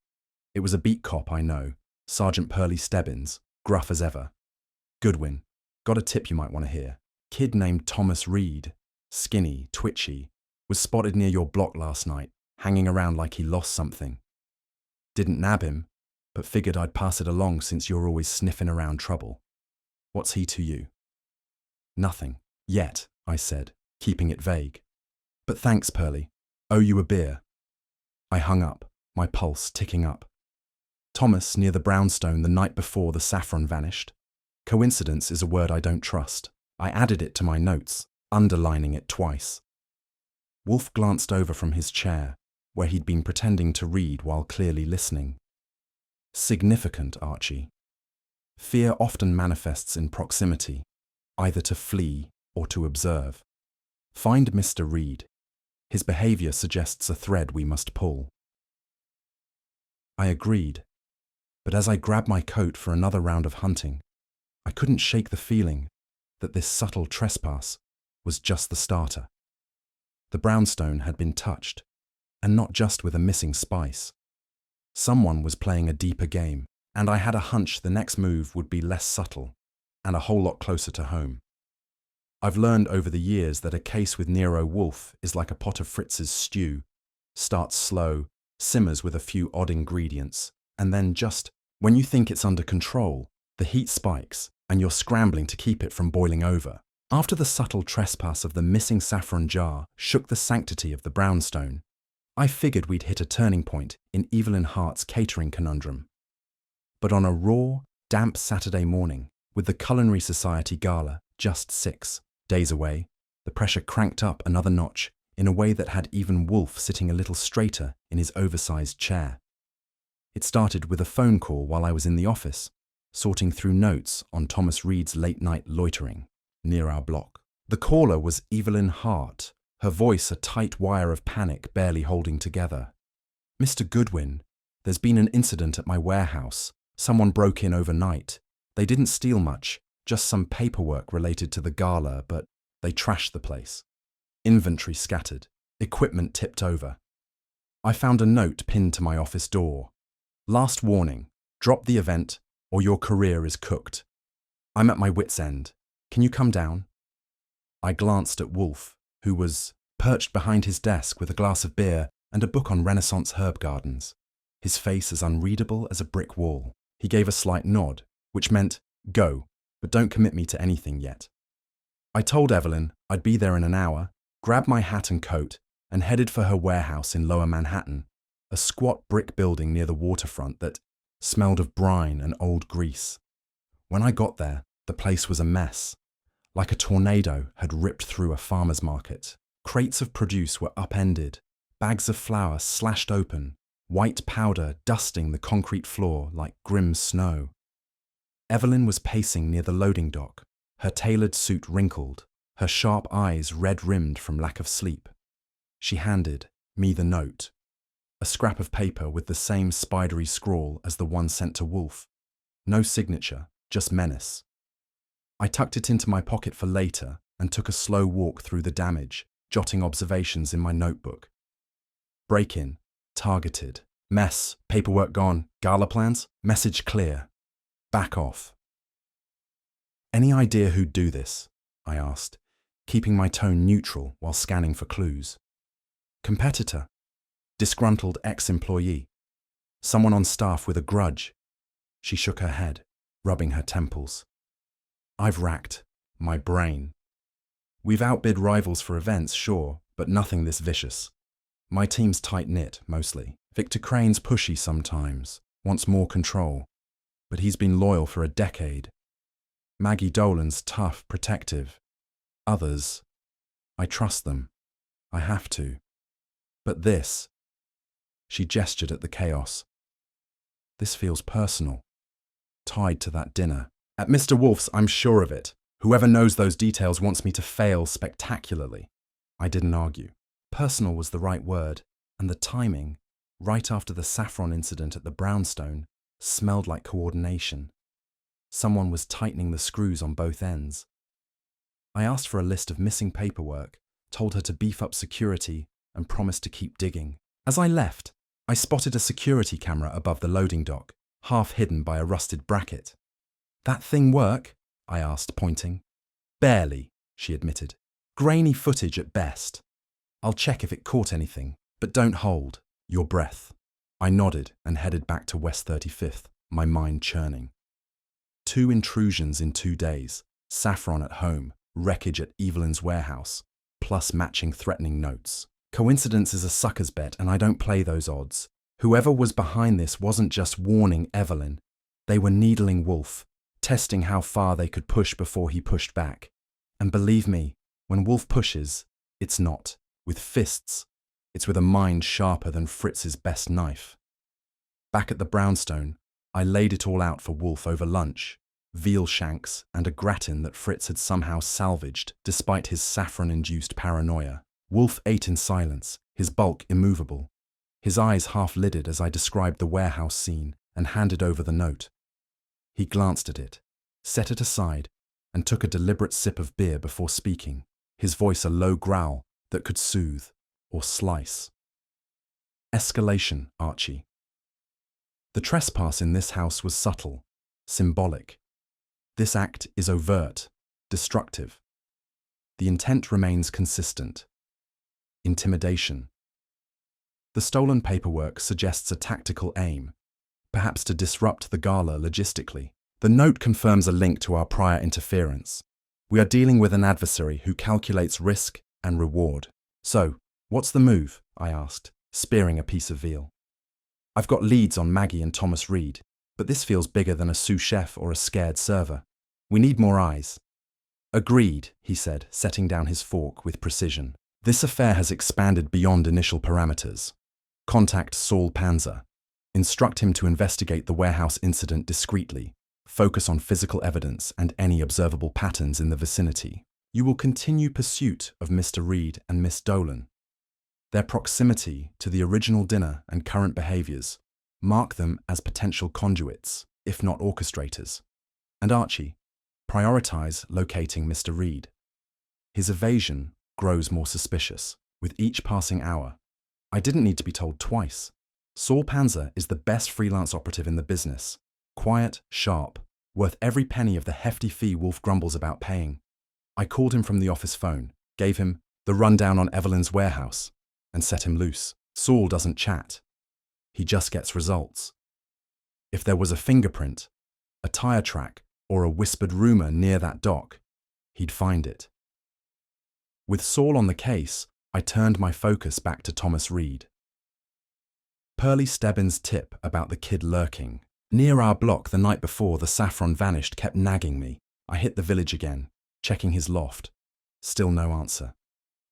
It was a beat cop I know, Sergeant Pearlie Stebbins, gruff as ever. "Goodwin, got a tip you might want to hear. Kid named Thomas Reed, skinny, twitchy, was spotted near your block last night, hanging around like he lost something. Didn't nab him, but figured I'd pass it along since you're always sniffing around trouble. What's he to you?" "Nothing, yet," I said, keeping it vague. "But thanks, Pearlie. Owe you a beer." I hung up, my pulse ticking up. Thomas near the Brownstone the night before the saffron vanished. Coincidence is a word I don't trust. I added it to my notes, underlining it twice. Wolfe glanced over from his chair, where he'd been pretending to read while clearly listening. Significant, Archie. Fear often manifests in proximity, either to flee or to observe. Find Mr. Reed. His behavior suggests a thread we must pull. I agreed, but as I grabbed my coat for another round of hunting, I couldn't shake the feeling that this subtle trespass was just the starter. The Brownstone had been touched, and not just with a missing spice. Someone was playing a deeper game, and I had a hunch the next move would be less subtle and a whole lot closer to home. I've learned over the years that a case with Nero Wolfe is like a pot of Fritz's stew. Starts slow, simmers with a few odd ingredients, and then just when you think it's under control, the heat spikes and you're scrambling to keep it from boiling over. After the subtle trespass of the missing saffron jar shook the sanctity of the Brownstone, I figured we'd hit a turning point in Evelyn Hart's catering conundrum. But on a raw, damp Saturday morning, with the Culinary Society Gala just 6 days away, the pressure cranked up another notch in a way that had even Wolfe sitting a little straighter in his oversized chair. It started with a phone call while I was in the office, sorting through notes on Thomas Reed's late-night loitering near our block. The caller was Evelyn Hart, her voice a tight wire of panic barely holding together. "Mr. Goodwin, there's been an incident at my warehouse. Someone broke in overnight. They didn't steal much, just some paperwork related to the gala, but they trashed the place. Inventory scattered, equipment tipped over. I found a note pinned to my office door. Last warning, drop the event or your career is cooked. I'm at my wit's end. Can you come down?" I glanced at Wolfe, who was perched behind his desk with a glass of beer and a book on Renaissance herb gardens, his face as unreadable as a brick wall. He gave a slight nod, which meant, "Go, but don't commit me to anything yet." I told Evelyn I'd be there in an hour, grabbed my hat and coat, and headed for her warehouse in Lower Manhattan, a squat brick building near the waterfront that smelled of brine and old grease. When I got there, the place was a mess, like a tornado had ripped through a farmer's market. Crates of produce were upended, bags of flour slashed open, white powder dusting the concrete floor like grim snow. Evelyn was pacing near the loading dock, her tailored suit wrinkled, her sharp eyes red-rimmed from lack of sleep. She handed me the note, a scrap of paper with the same spidery scrawl as the one sent to Wolfe. No signature, just menace. I tucked it into my pocket for later and took a slow walk through the damage, jotting observations in my notebook. Break-in, targeted. Mess, paperwork gone. Gala plans? Message clear. Back off. "Any idea who'd do this?" I asked, keeping my tone neutral while scanning for clues. "Competitor. Disgruntled ex-employee. Someone on staff with a grudge." She shook her head, rubbing her temples. "I've racked my brain. We've outbid rivals for events, sure, but nothing this vicious. My team's tight-knit, mostly. Victor Crane's pushy sometimes, wants more control, but he's been loyal for a decade. Maggie Dolan's tough, protective. Others, I trust them. I have to. But this," she gestured at the chaos, "this feels personal, tied to that dinner. At Mr. Wolfe's, I'm sure of it. Whoever knows those details wants me to fail spectacularly." I didn't argue. Personal was the right word, and the timing, right after the saffron incident at the brownstone, smelled like coordination. Someone was tightening the screws on both ends. I asked for a list of missing paperwork, told her to beef up security, and promised to keep digging. As I left, I spotted a security camera above the loading dock, half hidden by a rusted bracket. "That thing work?" I asked, pointing. "Barely," she admitted. "Grainy footage at best. I'll check if it caught anything, but don't hold your breath." I nodded and headed back to West 35th, my mind churning. 2 intrusions in 2 days, saffron at home, wreckage at Evelyn's warehouse, plus matching threatening notes. Coincidence is a sucker's bet, and I don't play those odds. Whoever was behind this wasn't just warning Evelyn. They were needling Wolfe, testing how far they could push before he pushed back. And believe me, when Wolfe pushes, it's not with fists. It's with a mind sharper than Fritz's best knife. Back at the brownstone, I laid it all out for Wolfe over lunch. Veal shanks and a gratin that Fritz had somehow salvaged despite his saffron-induced paranoia. Wolfe ate in silence, his bulk immovable, his eyes half-lidded as I described the warehouse scene and handed over the note. He glanced at it, set it aside, and took a deliberate sip of beer before speaking, his voice a low growl that could soothe or slice. "Escalation, Archie. The trespass in this house was subtle, symbolic. This act is overt, destructive. The intent remains consistent. Intimidation. The stolen paperwork suggests a tactical aim, perhaps to disrupt the gala logistically. The note confirms a link to our prior interference. We are dealing with an adversary who calculates risk and reward. So, what's the move? I asked, spearing a piece of veal. I've got leads on Maggie and Thomas Reed, but this feels bigger than a sous chef or a scared server. We need more eyes. Agreed, he said, setting down his fork with precision. This affair has expanded beyond initial parameters. Contact Saul Panzer. Instruct him to investigate the warehouse incident discreetly. Focus on physical evidence and any observable patterns in the vicinity. You will continue pursuit of Mr. Reed and Miss Dolan. Their proximity to the original dinner and current behaviors mark them as potential conduits, if not orchestrators. And Archie, prioritize locating Mr. Reed. His evasion grows more suspicious with each passing hour. I didn't need to be told twice. Saul Panzer is the best freelance operative in the business. Quiet, sharp, worth every penny of the hefty fee Wolfe grumbles about paying. I called him from the office phone, gave him the rundown on Evelyn's warehouse, and set him loose. Saul doesn't chat. He just gets results. If there was a fingerprint, a tire track, or a whispered rumor near that dock, he'd find it. With Saul on the case, I turned my focus back to Thomas Reed. Pearlie Stebbins' tip about the kid lurking near our block the night before the saffron vanished kept nagging me. I hit the village again, checking his loft. Still no answer.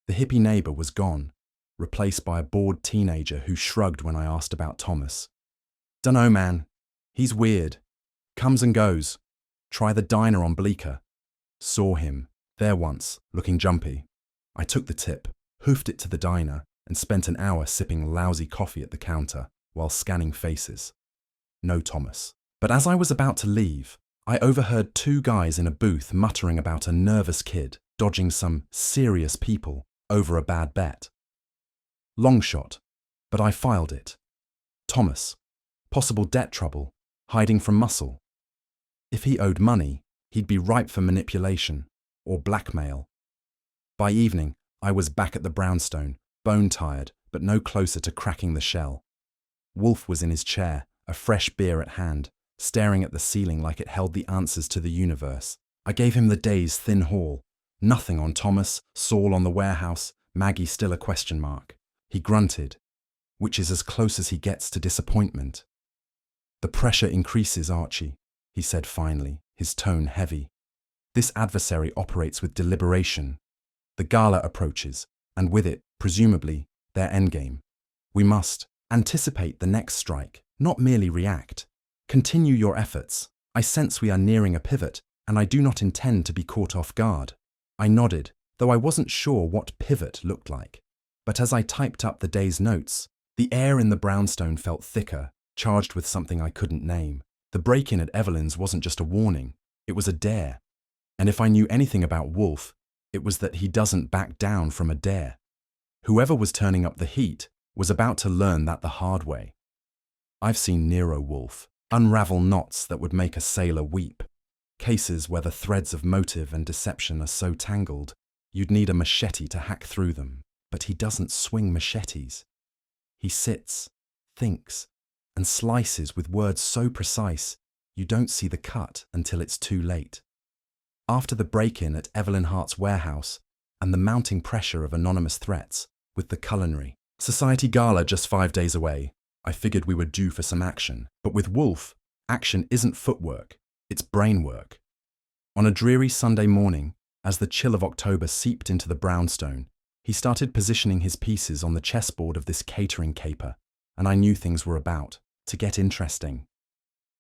The hippie neighbor was gone, replaced by a bored teenager who shrugged when I asked about Thomas. Dunno, man. He's weird. Comes and goes. Try the diner on Bleecker. Saw him, there once, looking jumpy. I took the tip, hoofed it to the diner, and spent an hour sipping lousy coffee at the counter while scanning faces. No Thomas. But as I was about to leave, I overheard two guys in a booth muttering about a nervous kid dodging some serious people over a bad bet. Long shot, but I filed it. Thomas. Possible debt trouble, hiding from muscle. If he owed money, he'd be ripe for manipulation or blackmail. By evening, I was back at the brownstone, bone-tired, but no closer to cracking the shell. Wolfe was in his chair, a fresh beer at hand, staring at the ceiling like it held the answers to the universe. I gave him the day's thin haul. Nothing on Thomas, Saul on the warehouse, Maggie still a question mark. He grunted, which is as close as he gets to disappointment. The pressure increases, Archie, he said finally, his tone heavy. This adversary operates with deliberation. The gala approaches, and with it, presumably, their endgame. We must anticipate the next strike, not merely react. Continue your efforts. I sense we are nearing a pivot, and I do not intend to be caught off guard. I nodded, though I wasn't sure what pivot looked like. But as I typed up the day's notes, the air in the brownstone felt thicker, charged with something I couldn't name. The break-in at Evelyn's wasn't just a warning, it was a dare. And if I knew anything about Wolfe, it was that he doesn't back down from a dare. Whoever was turning up the heat was about to learn that the hard way. I've seen Nero Wolfe unravel knots that would make a sailor weep. Cases where the threads of motive and deception are so tangled, you'd need a machete to hack through them. But he doesn't swing machetes. He sits, thinks, and slices with words so precise you don't see the cut until it's too late. After the break-in at Evelyn Hart's warehouse and the mounting pressure of anonymous threats with the culinary society gala just 5 days away, I figured we were due for some action. But with Wolfe, action isn't footwork, it's brain work. On a dreary Sunday morning, as the chill of October seeped into the brownstone, he started positioning his pieces on the chessboard of this catering caper, and I knew things were about to get interesting.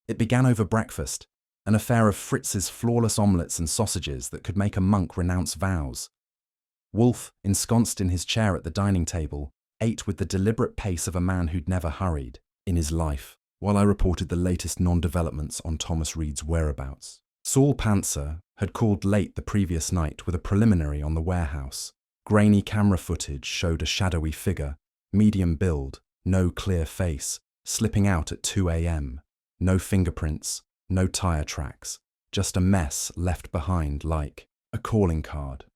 It began over breakfast, an affair of Fritz's flawless omelettes and sausages that could make a monk renounce vows. Wolfe, ensconced in his chair at the dining table, ate with the deliberate pace of a man who'd never hurried in his life, while I reported the latest non-developments on Thomas Reed's whereabouts. Saul Panzer had called late the previous night with a preliminary on the warehouse. Grainy camera footage showed a shadowy figure, medium build, no clear face, slipping out at 2 a.m. No fingerprints, no tire tracks, just a mess left behind like a calling card.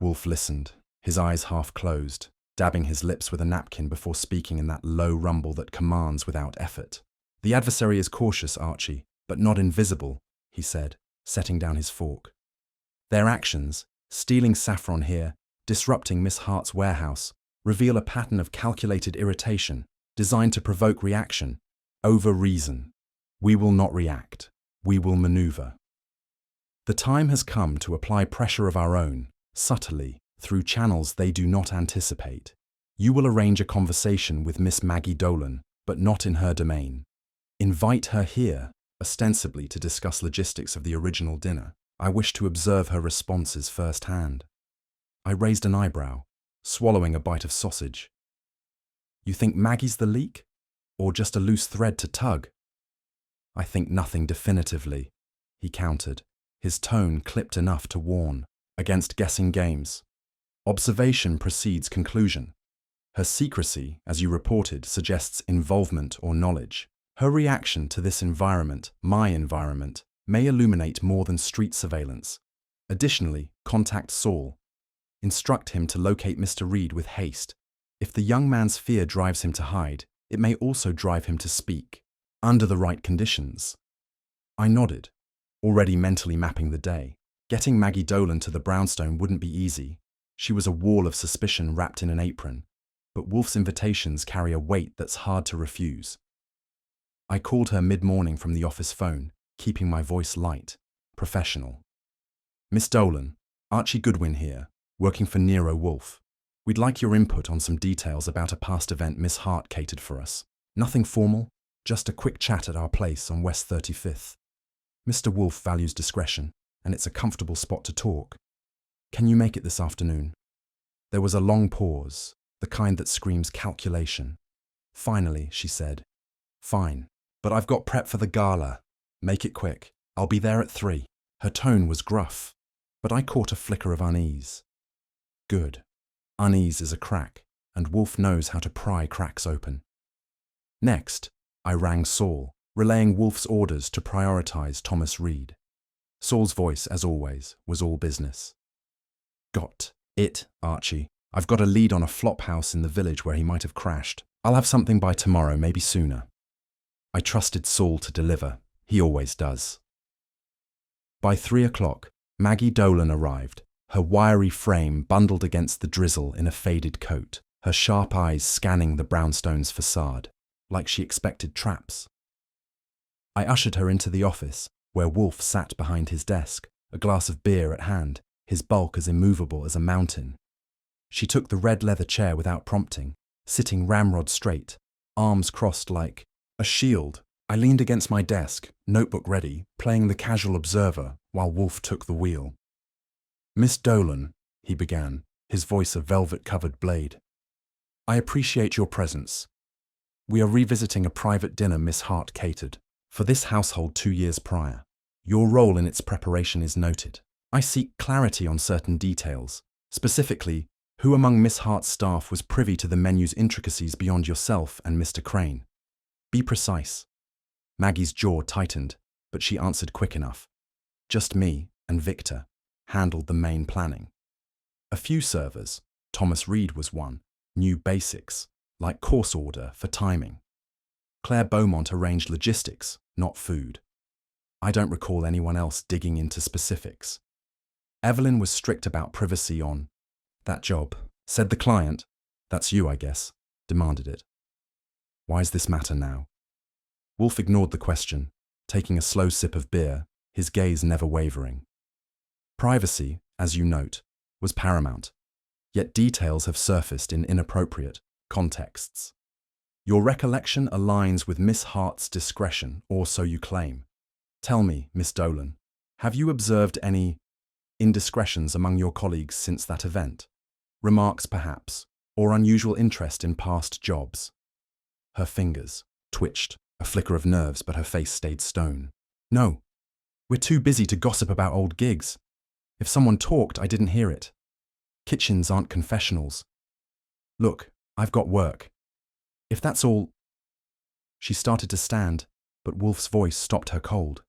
Wolfe listened, his eyes half closed, dabbing his lips with a napkin before speaking in that low rumble that commands without effort. The adversary is cautious, Archie, but not invisible, he said, setting down his fork. Their actions, stealing saffron here, disrupting Miss Hart's warehouse, reveal a pattern of calculated irritation designed to provoke reaction, over-reason. We will not react. We will maneuver. The time has come to apply pressure of our own, subtly, through channels they do not anticipate. You will arrange a conversation with Miss Maggie Dolan, but not in her domain. Invite her here, ostensibly to discuss logistics of the original dinner. I wish to observe her responses firsthand. I raised an eyebrow, swallowing a bite of sausage. You think Maggie's the leak? Or just a loose thread to tug? I think nothing definitively, he countered, his tone clipped enough to warn against guessing games. Observation precedes conclusion. Her secrecy, as you reported, suggests involvement or knowledge. Her reaction to this environment, my environment, may illuminate more than street surveillance. Additionally, contact Saul. Instruct him to locate Mr. Reed with haste. If the young man's fear drives him to hide, it may also drive him to speak, under the right conditions. I nodded, already mentally mapping the day. Getting Maggie Dolan to the brownstone wouldn't be easy. She was a wall of suspicion wrapped in an apron, but Wolfe's invitations carry a weight that's hard to refuse. I called her mid-morning from the office phone, keeping my voice light, professional. Miss Dolan, Archie Goodwin here, working for Nero Wolfe. We'd like your input on some details about a past event Miss Hart catered for us. Nothing formal, just a quick chat at our place on West 35th. Mr. Wolfe values discretion, and it's a comfortable spot to talk. Can you make it this afternoon? There was a long pause, the kind that screams calculation. Finally, she said, Fine, but I've got prep for the gala. Make it quick. I'll be there at 3. Her tone was gruff, but I caught a flicker of unease. Good. Unease is a crack, and Wolfe knows how to pry cracks open. Next, I rang Saul, relaying Wolfe's orders to prioritize Thomas Reed. Saul's voice, as always, was all business. Got it, Archie. I've got a lead on a flop house in the village where he might have crashed. I'll have something by tomorrow, maybe sooner. I trusted Saul to deliver. He always does. By 3 o'clock, Maggie Dolan arrived, her wiry frame bundled against the drizzle in a faded coat, her sharp eyes scanning the brownstone's facade, like she expected traps. I ushered her into the office, where Wolfe sat behind his desk, a glass of beer at hand, his bulk as immovable as a mountain. She took the red leather chair without prompting, sitting ramrod straight, arms crossed like a shield. I leaned against my desk, notebook ready, playing the casual observer while Wolfe took the wheel. Miss Dolan, he began, his voice a velvet-covered blade. I appreciate your presence. We are revisiting a private dinner Miss Hart catered for this household 2 years prior. Your role in its preparation is noted. I seek clarity on certain details, specifically, who among Miss Hart's staff was privy to the menu's intricacies beyond yourself and Mr. Crane? Be precise. Maggie's jaw tightened, but she answered quick enough. Just me and Victor handled the main planning. A few servers, Thomas Reed was one, knew basics, like course order for timing. Claire Beaumont arranged logistics, not food. I don't recall anyone else digging into specifics. Evelyn was strict about privacy on that job. Said the client, that's you, I guess, demanded it. Why's this matter now? Wolfe ignored the question, taking a slow sip of beer, his gaze never wavering. Privacy, as you note, was paramount, yet details have surfaced in inappropriate contexts. Your recollection aligns with Miss Hart's discretion, or so you claim. Tell me, Miss Dolan, have you observed any indiscretions among your colleagues since that event? Remarks, perhaps, or unusual interest in past jobs? Her fingers twitched, a flicker of nerves, but her face stayed stone. No, we're too busy to gossip about old gigs. If someone talked, I didn't hear it. Kitchens aren't confessionals. Look, I've got work. If that's all... She started to stand, but Wolfe's voice stopped her cold.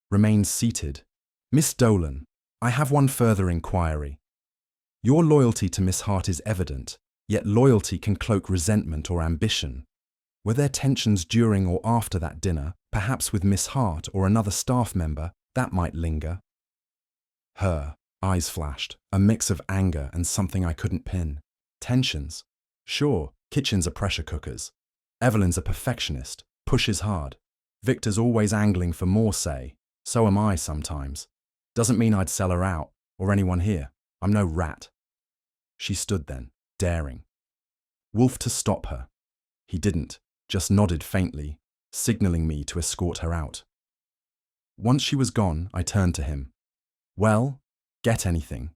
Remained seated. Miss Dolan, I have one further inquiry. Your loyalty to Miss Hart is evident, yet loyalty can cloak resentment or ambition. Were there tensions during or after that dinner, perhaps with Miss Hart or another staff member, that might linger? Her eyes flashed, a mix of anger and something I couldn't pin. Tensions. Sure, kitchens are pressure cookers. Evelyn's a perfectionist, pushes hard. Victor's always angling for more say. So am I sometimes. Doesn't mean I'd sell her out, or anyone here. I'm no rat. She stood then, daring. Wolfe to stop her. He didn't, just nodded faintly, signalling me to escort her out. Once she was gone, I turned to him. Well, get anything?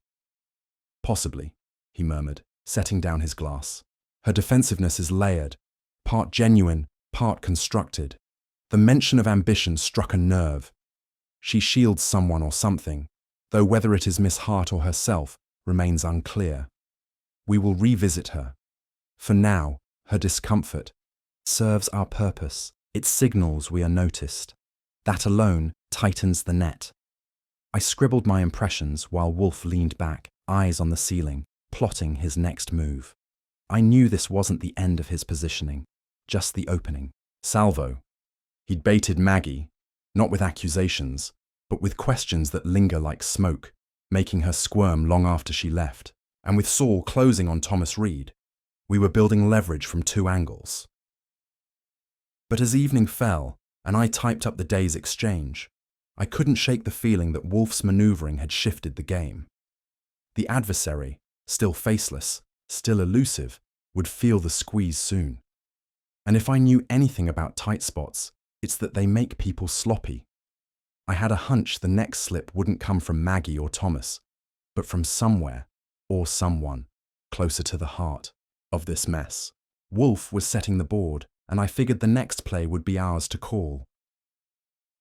Possibly, he murmured, setting down his glass. Her defensiveness is layered, part genuine, part constructed. The mention of ambition struck a nerve. She shields someone or something, though whether it is Miss Hart or herself remains unclear. We will revisit her. For now, her discomfort serves our purpose. It signals we are noticed. That alone tightens the net. I scribbled my impressions while Wolfe leaned back, eyes on the ceiling, plotting his next move. I knew this wasn't the end of his positioning, just the opening. Salvo. He'd baited Maggie, not with accusations, but with questions that linger like smoke, making her squirm long after she left. And with Saul closing on Thomas Reed, we were building leverage from two angles. But as evening fell, and I typed up the day's exchange, I couldn't shake the feeling that Wolfe's manoeuvring had shifted the game. The adversary, still faceless, still elusive, would feel the squeeze soon. And if I knew anything about tight spots, it's that they make people sloppy. I had a hunch the next slip wouldn't come from Maggie or Thomas, but from somewhere, or someone, closer to the heart of this mess. Wolfe was setting the board, and I figured the next play would be ours to call.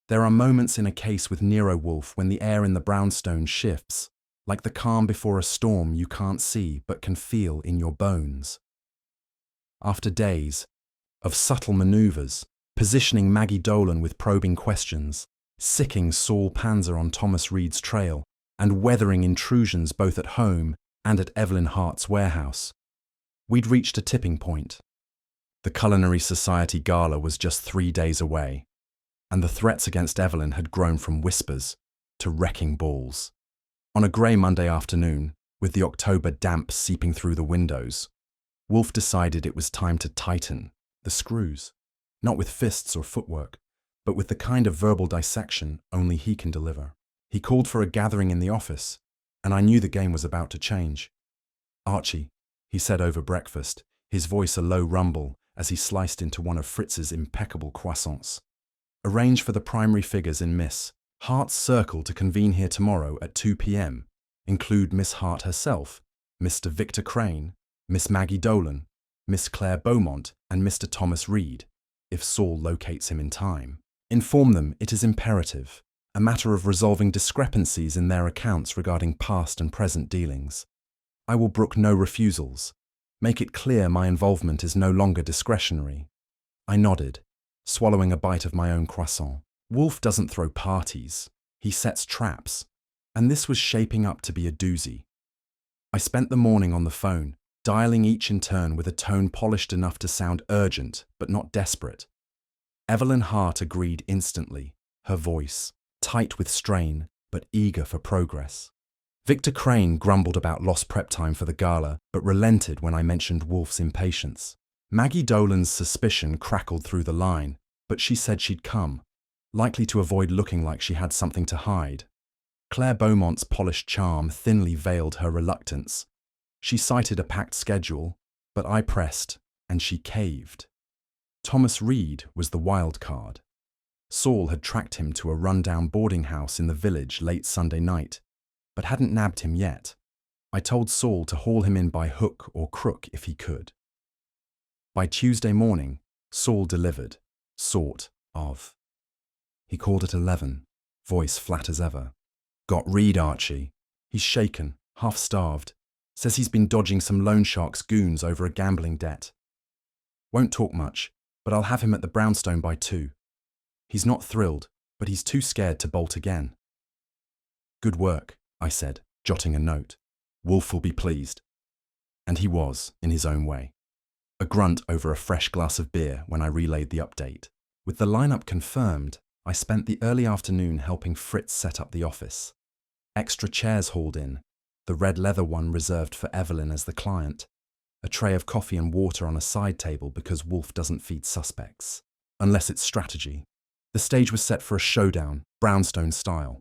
There are moments in a case with Nero Wolfe when the air in the brownstone shifts, like the calm before a storm you can't see but can feel in your bones. After days of subtle manoeuvres, positioning Maggie Dolan with probing questions, sicking Saul Panzer on Thomas Reed's trail, and weathering intrusions both at home and at Evelyn Hart's warehouse, we'd reached a tipping point. The Culinary Society Gala was just 3 days away, and the threats against Evelyn had grown from whispers to wrecking balls. On a grey Monday afternoon, with the October damp seeping through the windows, Wolfe decided it was time to tighten the screws, not with fists or footwork, but with the kind of verbal dissection only he can deliver. He called for a gathering in the office, and I knew the game was about to change. Archie, he said over breakfast, his voice a low rumble as he sliced into one of Fritz's impeccable croissants. Arrange for the primary figures in Miss Hart's circle to convene here tomorrow at 2 p.m. Include Miss Hart herself, Mr. Victor Crane, Miss Maggie Dolan, Miss Claire Beaumont, and Mr. Thomas Reed, if Saul locates him in time. Inform them it is imperative, a matter of resolving discrepancies in their accounts regarding past and present dealings. I will brook no refusals. Make it clear my involvement is no longer discretionary. I nodded, swallowing a bite of my own croissant. Wolfe doesn't throw parties. He sets traps. And this was shaping up to be a doozy. I spent the morning on the phone, dialing each in turn with a tone polished enough to sound urgent, but not desperate. Evelyn Hart agreed instantly, her voice, tight with strain, but eager for progress. Victor Crane grumbled about lost prep time for the gala, but relented when I mentioned Wolfe's impatience. Maggie Dolan's suspicion crackled through the line, but she said she'd come, likely to avoid looking like she had something to hide. Claire Beaumont's polished charm thinly veiled her reluctance. She cited a packed schedule, but I pressed, and she caved. Thomas Reed was the wild card. Saul had tracked him to a run-down boarding house in the village late Sunday night, but hadn't nabbed him yet. I told Saul to haul him in by hook or crook if he could. By Tuesday morning, Saul delivered, sort of. He called at 11, voice flat as ever. Got Reed, Archie. He's shaken, half-starved. Says he's been dodging some loan shark's goons over a gambling debt. Won't talk much, but I'll have him at the brownstone by 2. He's not thrilled, but he's too scared to bolt again. Good work, I said, jotting a note. Wolfe will be pleased. And he was, in his own way. A grunt over a fresh glass of beer when I relayed the update. With the lineup confirmed, I spent the early afternoon helping Fritz set up the office. Extra chairs hauled in, the red leather one reserved for Evelyn as the client, a tray of coffee and water on a side table because Wolfe doesn't feed suspects. Unless it's strategy. The stage was set for a showdown, brownstone style.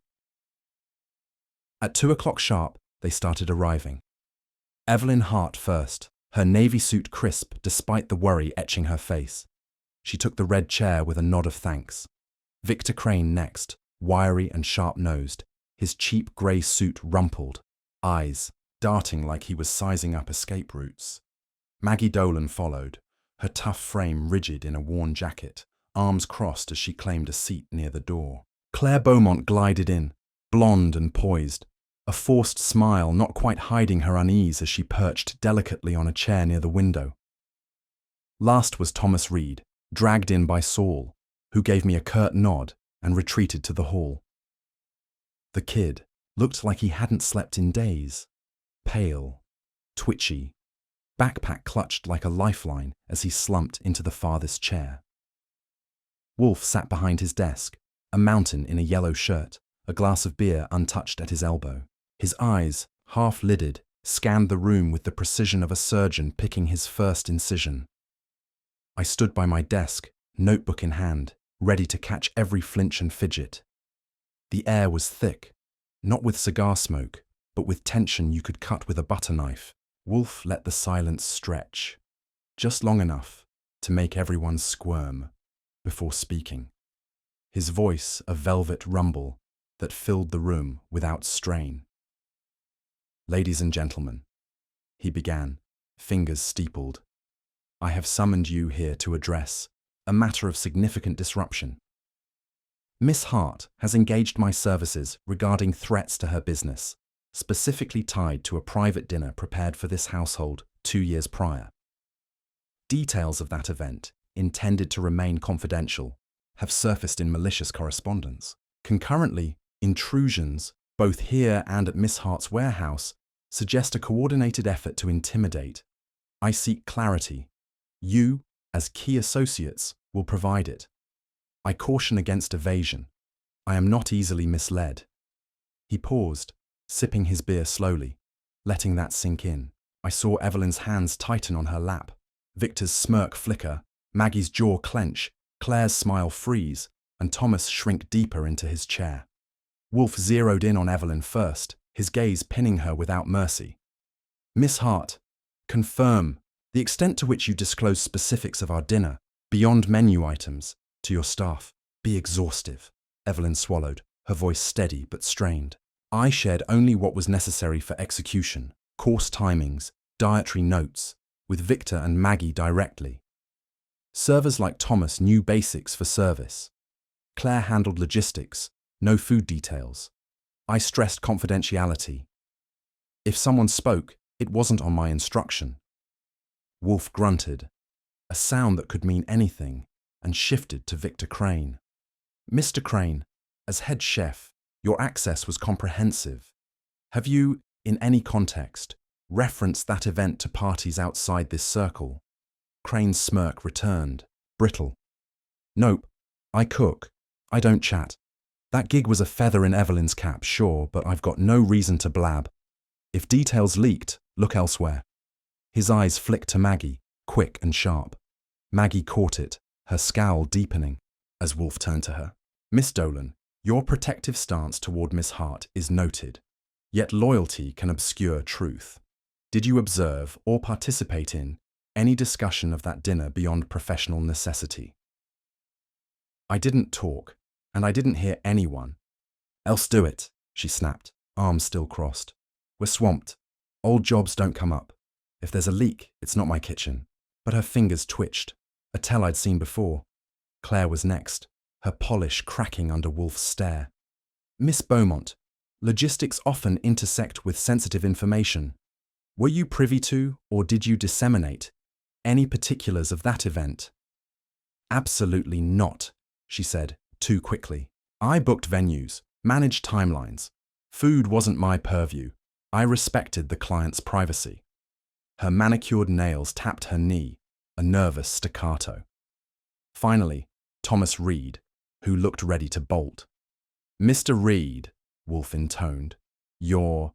At 2 o'clock sharp, they started arriving. Evelyn Hart first, her navy suit crisp despite the worry etching her face. She took the red chair with a nod of thanks. Victor Crane next, wiry and sharp-nosed, his cheap grey suit rumpled, eyes darting like he was sizing up escape routes. Maggie Dolan followed, her tough frame rigid in a worn jacket, arms crossed as she claimed a seat near the door. Claire Beaumont glided in, blonde and poised, a forced smile not quite hiding her unease as she perched delicately on a chair near the window. Last was Thomas Reed, dragged in by Saul, who gave me a curt nod and retreated to the hall. The kid looked like he hadn't slept in days, pale, twitchy, backpack clutched like a lifeline as he slumped into the farthest chair. Wolfe sat behind his desk, a mountain in a yellow shirt, a glass of beer untouched at his elbow. His eyes, half-lidded, scanned the room with the precision of a surgeon picking his first incision. I stood by my desk, notebook in hand, ready to catch every flinch and fidget. The air was thick, not with cigar smoke, but with tension you could cut with a butter knife. Wolfe let the silence stretch, just long enough to make everyone squirm, before speaking. His voice a velvet rumble that filled the room without strain. "Ladies and gentlemen," he began, fingers steepled, "I have summoned you here to address a matter of significant disruption. Miss Hart has engaged my services regarding threats to her business, specifically tied to a private dinner prepared for this household 2 years prior. Details of that event, intended to remain confidential, have surfaced in malicious correspondence. Concurrently, intrusions, both here and at Miss Hart's warehouse, suggest a coordinated effort to intimidate. I seek clarity. You, as key associates, will provide it. I caution against evasion. I am not easily misled." He paused, sipping his beer slowly, letting that sink in. I saw Evelyn's hands tighten on her lap, Victor's smirk flicker, Maggie's jaw clench, Claire's smile freeze, and Thomas shrink deeper into his chair. Wolfe zeroed in on Evelyn first, his gaze pinning her without mercy. "Miss Hart, confirm the extent to which you disclose specifics of our dinner, beyond menu items, to your staff. Be exhaustive." Evelyn swallowed, her voice steady but strained. "I shared only what was necessary for execution, course timings, dietary notes, with Victor and Maggie directly. Servers like Thomas knew basics for service. Claire handled logistics, no food details. I stressed confidentiality. If someone spoke, it wasn't on my instruction." Wolfe grunted, a sound that could mean anything, and shifted to Victor Crane. "Mr. Crane, as head chef, your access was comprehensive. Have you, in any context, referenced that event to parties outside this circle?" Crane's smirk returned, brittle. "Nope. I cook. I don't chat. That gig was a feather in Evelyn's cap, sure, but I've got no reason to blab. If details leaked, look elsewhere." His eyes flicked to Maggie, quick and sharp. Maggie caught it, her scowl deepening, as Wolfe turned to her. "Miss Dolan, your protective stance toward Miss Hart is noted, yet loyalty can obscure truth. Did you observe or participate in any discussion of that dinner beyond professional necessity?" "I didn't talk, and I didn't hear anyone." "Else do it," she snapped, arms still crossed. "We're swamped. Old jobs don't come up. If there's a leak, it's not my kitchen." But her fingers twitched, a tell I'd seen before. Claire was next, her polish cracking under Wolfe's stare. "Miss Beaumont, logistics often intersect with sensitive information. Were you privy to, or did you disseminate, any particulars of that event?" "Absolutely not," she said, too quickly. "I booked venues, managed timelines. Food wasn't my purview. I respected the client's privacy." Her manicured nails tapped her knee, a nervous staccato. Finally, Thomas Reed, who looked ready to bolt. "Mr. Reed," Wolfe intoned, "your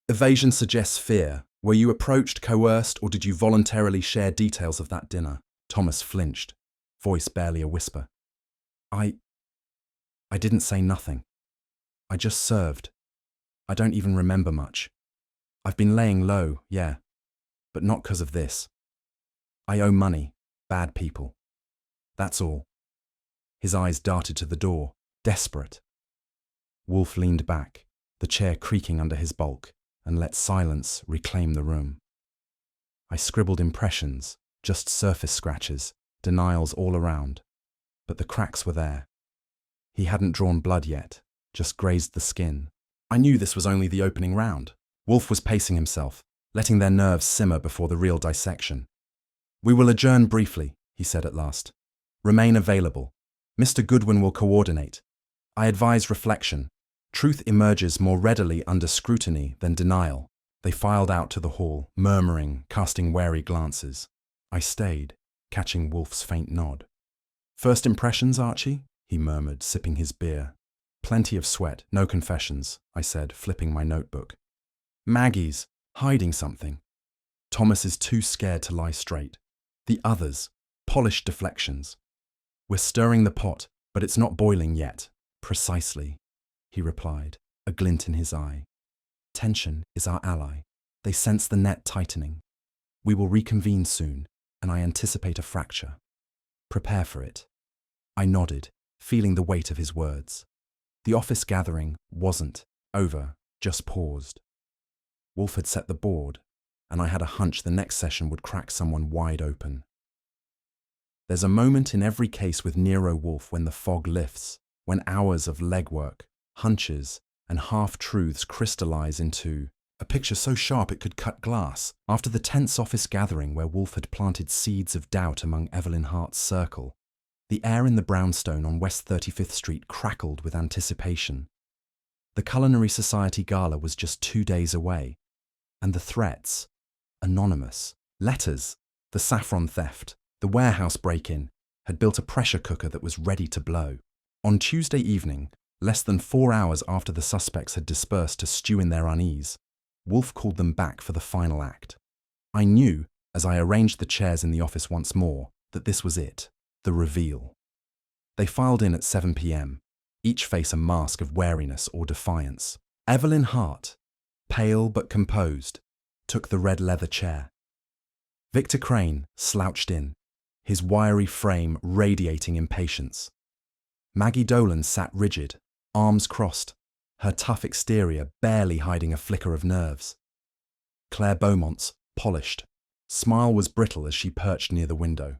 evasion suggests fear, Were you approached, coerced, or did you voluntarily share details of that dinner? Thomas flinched, voice barely a whisper. I didn't say nothing. I just served. I don't even remember much. I've been laying low, yeah, but not 'cause of this. I owe money, bad people. That's all. His eyes darted to the door, desperate. Wolfe leaned back, the chair creaking under his bulk, and let silence reclaim the room. I scribbled impressions, just surface scratches, denials all around, but the cracks were there. He hadn't drawn blood yet, just grazed the skin. I knew this was only the opening round. Wolfe was pacing himself, letting their nerves simmer before the real dissection. We will adjourn briefly, he said at last. Remain available. Mr. Goodwin will coordinate. I advise reflection. Truth emerges more readily under scrutiny than denial. They filed out to the hall, murmuring, casting wary glances. I stayed, catching Wolfe's faint nod. First impressions, Archie? He murmured, sipping his beer. Plenty of sweat, no confessions, I said, flipping my notebook. Maggie's hiding something. Thomas is too scared to lie straight. The others, polished deflections. We're stirring the pot, but it's not boiling yet. Precisely, he replied, a glint in his eye. Tension is our ally. They sense the net tightening. We will reconvene soon, and I anticipate a fracture. Prepare for it. I nodded, feeling the weight of his words. The office gathering wasn't over, just paused. Wolfe had set the board, and I had a hunch the next session would crack someone wide open. There's a moment in every case with Nero Wolfe when the fog lifts, when hours of legwork, hunches, and half-truths crystallize into a picture so sharp it could cut glass. After the tense office gathering where Wolfe had planted seeds of doubt among Evelyn Hart's circle, the air in the brownstone on West 35th Street crackled with anticipation. The Culinary Society Gala was just 2 days away, and the threats, anonymous, letters, the saffron theft, the warehouse break-in, had built a pressure cooker that was ready to blow. On Tuesday evening, less than 4 hours after the suspects had dispersed to stew in their unease, Wolfe called them back for the final act. I knew, as I arranged the chairs in the office once more, that this was it, the reveal. They filed in at 7 p.m., each face a mask of wariness or defiance. Evelyn Hart, pale but composed, took the red leather chair. Victor Crane slouched in, his wiry frame radiating impatience. Maggie Dolan sat rigid, arms crossed, her tough exterior barely hiding a flicker of nerves. Claire Beaumont's polished. Smile was brittle as she perched near the window.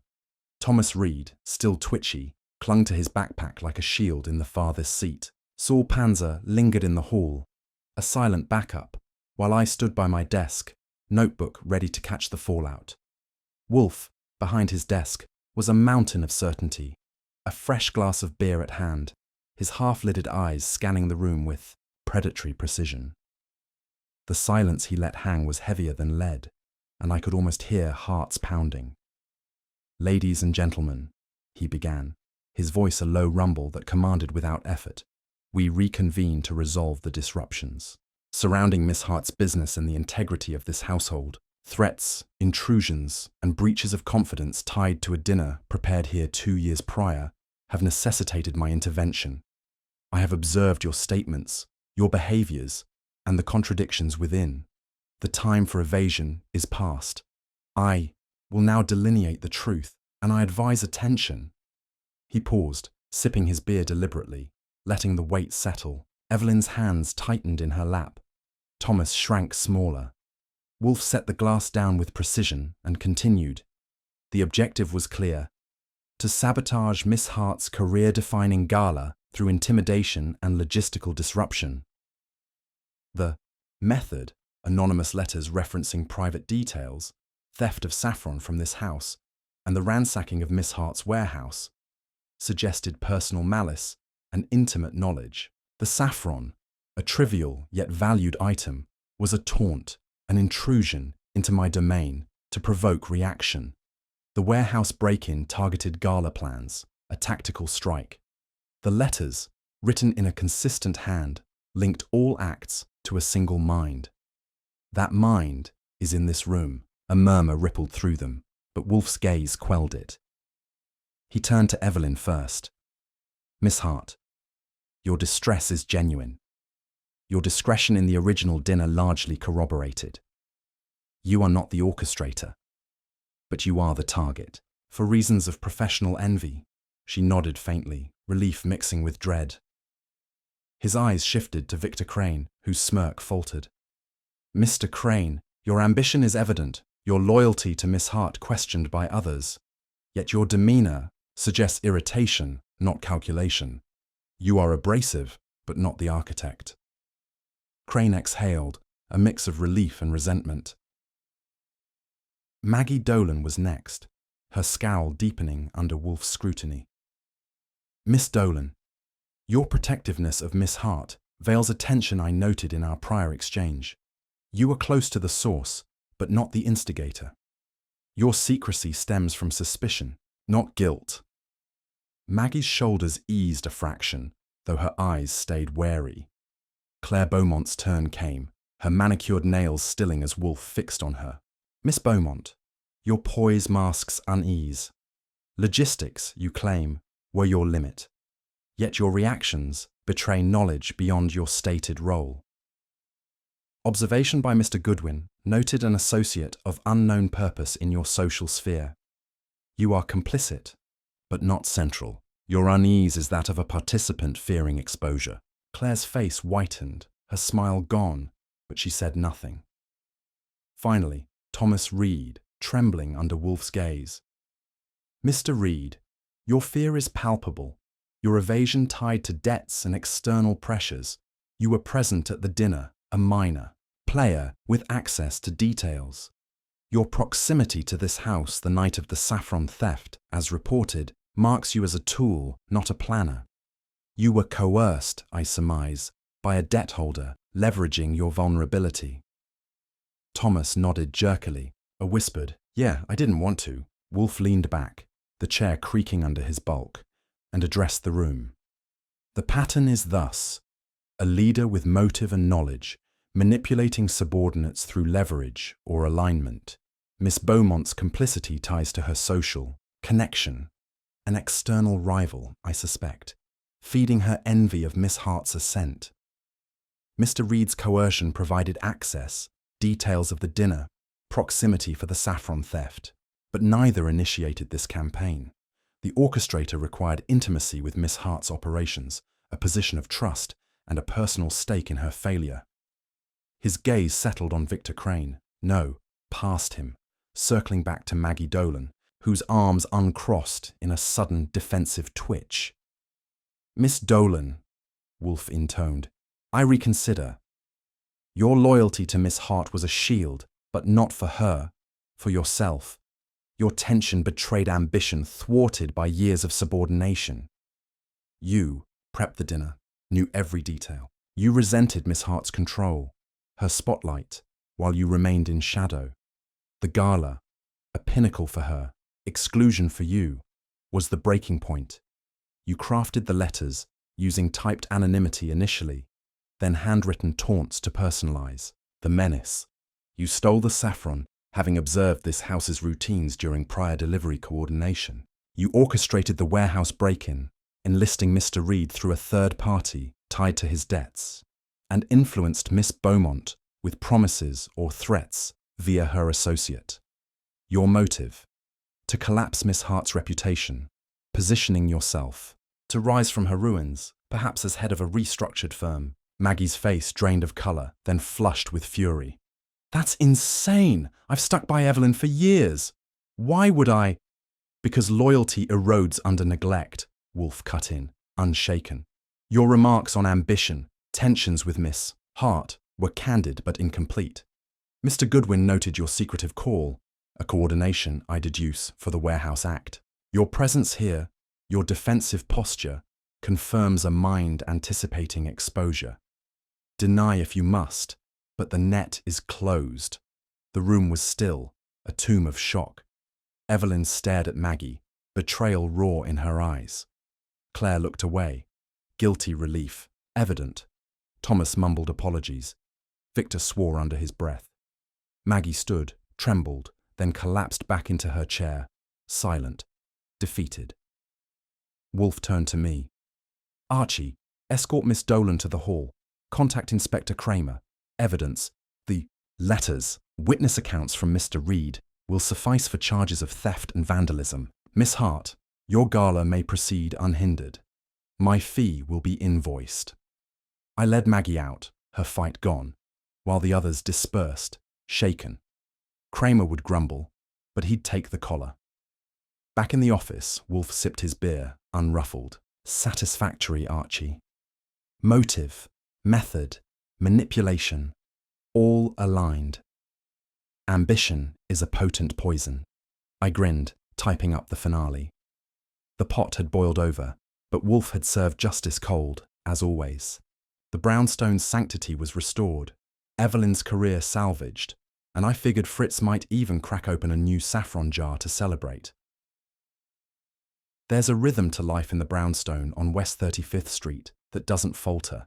Thomas Reed, still twitchy, clung to his backpack like a shield in the farthest seat. Saul Panzer lingered in the hall, a silent backup, while I stood by my desk, notebook ready to catch the fallout. Wolfe, behind his desk, was a mountain of certainty, a fresh glass of beer at hand, his half-lidded eyes scanning the room with predatory precision. The silence he let hang was heavier than lead, and I could almost hear hearts pounding. Ladies and gentlemen, he began, his voice a low rumble that commanded without effort, we reconvene to resolve the disruptions surrounding Miss Hart's business and the integrity of this household. Threats, intrusions, and breaches of confidence tied to a dinner prepared here 2 years prior have necessitated my intervention. I have observed your statements, your behaviors, and the contradictions within. The time for evasion is past. I will now delineate the truth, and I advise attention. He paused, sipping his beer deliberately, letting the weight settle. Evelyn's hands tightened in her lap. Thomas shrank smaller. Wolfe set the glass down with precision and continued. The objective was clear: to sabotage Miss Hart's career-defining gala through intimidation and logistical disruption. The method, anonymous letters referencing private details, theft of saffron from this house, and the ransacking of Miss Hart's warehouse, suggested personal malice and intimate knowledge. The saffron, a trivial yet valued item, was a taunt, an intrusion into my domain to provoke reaction. The warehouse break-in targeted gala plans, a tactical strike. The letters, written in a consistent hand, linked all acts to a single mind. That mind, is in this room. A murmur rippled through them, but Wolfe's gaze quelled it. He turned to Evelyn first. Miss Hart, your distress is genuine. Your discretion in the original dinner largely corroborated. You are not the orchestrator, but you are the target. For reasons of professional envy, she nodded faintly, relief mixing with dread. His eyes shifted to Victor Crane, whose smirk faltered. Mr. Crane, your ambition is evident, your loyalty to Miss Hart questioned by others. Yet your demeanor suggests irritation, not calculation. You are abrasive, but not the architect. Crane exhaled, a mix of relief and resentment. Maggie Dolan was next, her scowl deepening under Wolfe's scrutiny. Miss Dolan, your protectiveness of Miss Hart veils a tension I noted in our prior exchange. You are close to the source, but not the instigator. Your secrecy stems from suspicion, not guilt. Maggie's shoulders eased a fraction, though her eyes stayed wary. Claire Beaumont's turn came, her manicured nails stilling as Wolfe fixed on her. Miss Beaumont, your poise masks unease. Logistics, you claim, were your limit. Yet your reactions betray knowledge beyond your stated role. Observation by Mr. Goodwin noted an associate of unknown purpose in your social sphere. You are complicit, but not central. Your unease is that of a participant fearing exposure. Claire's face whitened, her smile gone, but she said nothing. Finally, Thomas Reed, trembling under Wolfe's gaze. Mr. Reed, your fear is palpable, your evasion tied to debts and external pressures. You were present at the dinner, a minor player with access to details. Your proximity to this house the night of the saffron theft, as reported, marks you as a tool, not a planner. You were coerced, I surmise, by a debt holder, leveraging your vulnerability. Thomas nodded jerkily, a whispered, "Yeah, I didn't want to." Wolfe leaned back, the chair creaking under his bulk, and addressed the room. The pattern is thus: a leader with motive and knowledge, manipulating subordinates through leverage or alignment. Miss Beaumont's complicity ties to her social connection, an external rival, I suspect, feeding her envy of Miss Hart's ascent. Mr. Reed's coercion provided access, details of the dinner, proximity for the saffron theft, but neither initiated this campaign. The orchestrator required intimacy with Miss Hart's operations, a position of trust, and a personal stake in her failure. His gaze settled on Victor Crane, no, past him, circling back to Maggie Dolan, whose arms uncrossed in a sudden defensive twitch. Miss Dolan, Wolfe intoned, I reconsider. Your loyalty to Miss Hart was a shield, but not for her, for yourself. Your tension betrayed ambition thwarted by years of subordination. You prepped the dinner, knew every detail. You resented Miss Hart's control, her spotlight, while you remained in shadow. The gala, a pinnacle for her, exclusion for you, was the breaking point. You crafted the letters, using typed anonymity initially, then handwritten taunts to personalize. The menace. You stole the saffron, having observed this house's routines during prior delivery coordination. You orchestrated the warehouse break-in, enlisting Mr. Reed through a third party tied to his debts, and influenced Miss Beaumont with promises or threats via her associate. Your motive? To collapse Miss Hart's reputation, positioning yourself, to rise from her ruins, perhaps as head of a restructured firm. Maggie's face drained of colour, then flushed with fury. That's insane! I've stuck by Evelyn for years. Why would I? Because loyalty erodes under neglect, Wolfe cut in, unshaken. Your remarks on ambition, tensions with Miss Hart, were candid but incomplete. Mr. Goodwin noted your secretive call, a coordination, I deduce, for the warehouse act. Your presence here, your defensive posture, confirms a mind anticipating exposure. Deny if you must, but the net is closed. The room was still, a tomb of shock. Evelyn stared at Maggie, betrayal raw in her eyes. Claire looked away, guilty relief, evident. Thomas mumbled apologies. Victor swore under his breath. Maggie stood, trembled, then collapsed back into her chair, silent, defeated. Wolfe turned to me. Archie, escort Miss Dolan to the hall. Contact Inspector Kramer. Evidence, the letters, witness accounts from Mr. Reed will suffice for charges of theft and vandalism. Miss Hart, your gala may proceed unhindered. My fee will be invoiced. I led Maggie out, her fight gone, while the others dispersed, shaken. Kramer would grumble, but he'd take the collar. Back in the office, Wolfe sipped his beer, unruffled. Satisfactory, Archie. Motive, method, manipulation, all aligned. Ambition is a potent poison. I grinned, typing up the finale. The pot had boiled over, but Wolfe had served justice cold, as always. The brownstone's sanctity was restored, Evelyn's career salvaged, and I figured Fritz might even crack open a new saffron jar to celebrate. There's a rhythm to life in the brownstone on West 35th Street that doesn't falter,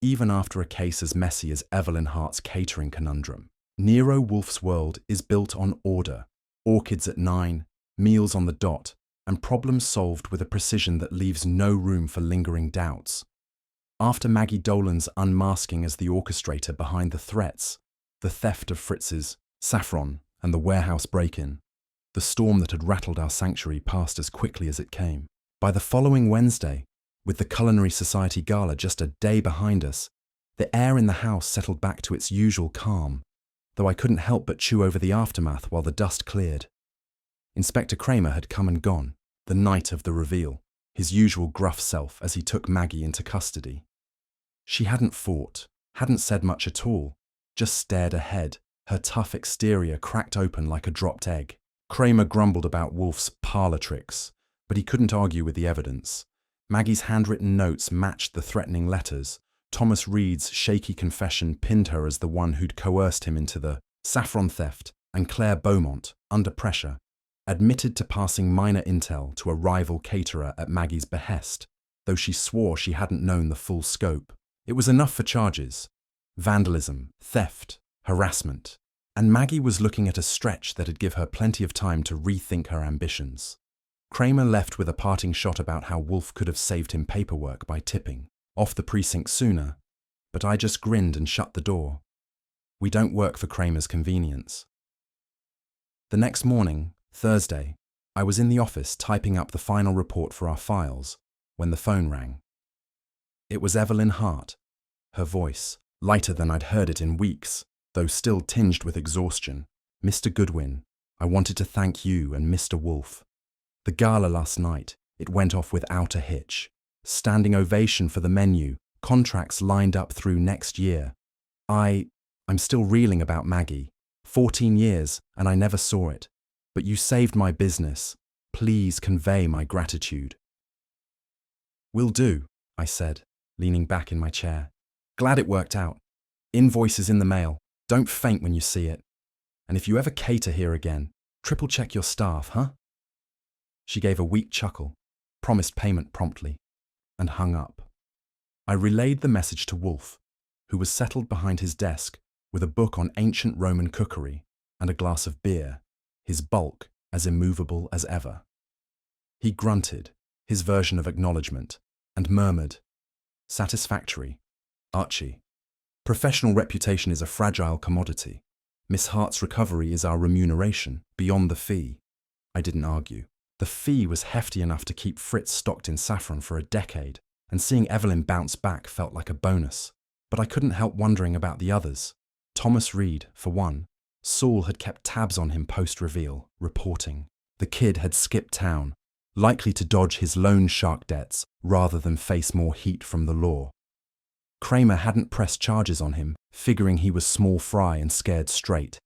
even after a case as messy as Evelyn Hart's catering conundrum. Nero Wolfe's world is built on order, orchids at 9, meals on the dot, and problems solved with a precision that leaves no room for lingering doubts. After Maggie Dolan's unmasking as the orchestrator behind the threats, the theft of Fritz's saffron and the warehouse break-in, the storm that had rattled our sanctuary passed as quickly as it came. By the following Wednesday, with the Culinary Society Gala just a day behind us, the air in the house settled back to its usual calm, though I couldn't help but chew over the aftermath while the dust cleared. Inspector Kramer had come and gone, the night of the reveal, his usual gruff self as he took Maggie into custody. She hadn't fought, hadn't said much at all, just stared ahead, her tough exterior cracked open like a dropped egg. Kramer grumbled about Wolfe's parlour tricks, but he couldn't argue with the evidence. Maggie's handwritten notes matched the threatening letters. Thomas Reed's shaky confession pinned her as the one who'd coerced him into the saffron theft, and Claire Beaumont, under pressure, admitted to passing minor intel to a rival caterer at Maggie's behest, though she swore she hadn't known the full scope. It was enough for charges: vandalism, theft, harassment, and Maggie was looking at a stretch that'd give her plenty of time to rethink her ambitions. Kramer left with a parting shot about how Wolfe could have saved him paperwork by tipping off the precinct sooner, but I just grinned and shut the door. We don't work for Kramer's convenience. The next morning, Thursday, I was in the office typing up the final report for our files when the phone rang. It was Evelyn Hart, her voice, lighter than I'd heard it in weeks, though still tinged with exhaustion. Mr. Goodwin, I wanted to thank you and Mr. Wolfe. The gala last night, it went off without a hitch. Standing ovation for the menu, contracts lined up through next year. I'm still reeling about Maggie. 14 years, and I never saw it. But you saved my business. Please convey my gratitude. Will do, I said, leaning back in my chair. Glad it worked out. Invoice is in the mail. Don't faint when you see it. And if you ever cater here again, triple check your staff, huh? She gave a weak chuckle, promised payment promptly, and hung up. I relayed the message to Wolfe, who was settled behind his desk with a book on ancient Roman cookery and a glass of beer, his bulk as immovable as ever. He grunted, his version of acknowledgement, and murmured, "Satisfactory, Archie. Professional reputation is a fragile commodity. Miss Hart's recovery is our remuneration, beyond the fee." I didn't argue. The fee was hefty enough to keep Fritz stocked in saffron for a decade, and seeing Evelyn bounce back felt like a bonus. But I couldn't help wondering about the others. Thomas Reed, for one. Saul had kept tabs on him post-reveal, reporting. The kid had skipped town, likely to dodge his loan shark debts rather than face more heat from the law. Kramer hadn't pressed charges on him, figuring he was small fry and scared straight.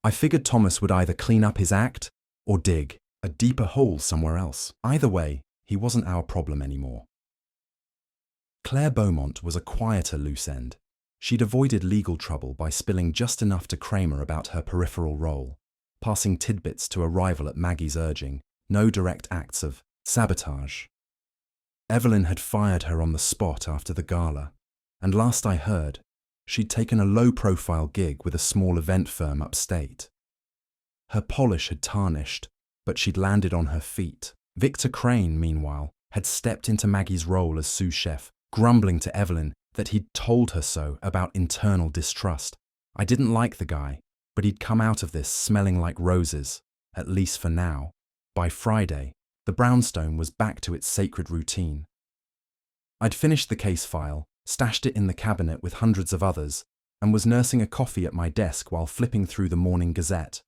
I figured Thomas would either clean up his act or dig a deeper hole somewhere else. Either way, he wasn't our problem anymore. Claire Beaumont was a quieter loose end. She'd avoided legal trouble by spilling just enough to Kramer about her peripheral role, passing tidbits to a rival at Maggie's urging, no direct acts of sabotage. Evelyn had fired her on the spot after the gala, and last I heard, She'd taken a low-profile gig with a small event firm upstate. Her polish had tarnished, but she'd landed on her feet. Victor Crane, meanwhile, had stepped into Maggie's role as sous chef, grumbling to Evelyn that he'd told her so about internal distrust. I didn't like the guy, but he'd come out of this smelling like roses, at least for now. By Friday, the brownstone was back to its sacred routine. I'd finished the case file, stashed it in the cabinet with hundreds of others, and was nursing a coffee at my desk while flipping through the Morning Gazette.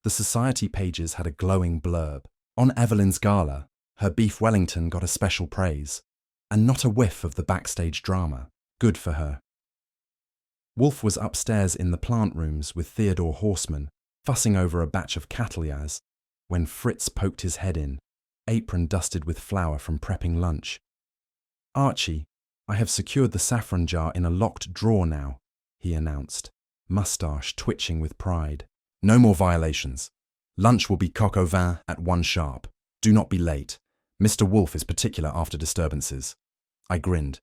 The society pages had a glowing blurb. On Evelyn's gala, her beef Wellington got a special praise, and not a whiff of the backstage drama. Good for her. Wolfe was upstairs in the plant rooms with Theodore Horseman, fussing over a batch of cattle yaz, when Fritz poked his head in, apron dusted with flour from prepping lunch. "Archie, I have secured the saffron jar in a locked drawer now," he announced, moustache twitching with pride. "No more violations. Lunch will be coq au vin at 1 sharp. Do not be late. Mr. Wolfe is particular after disturbances." I grinned.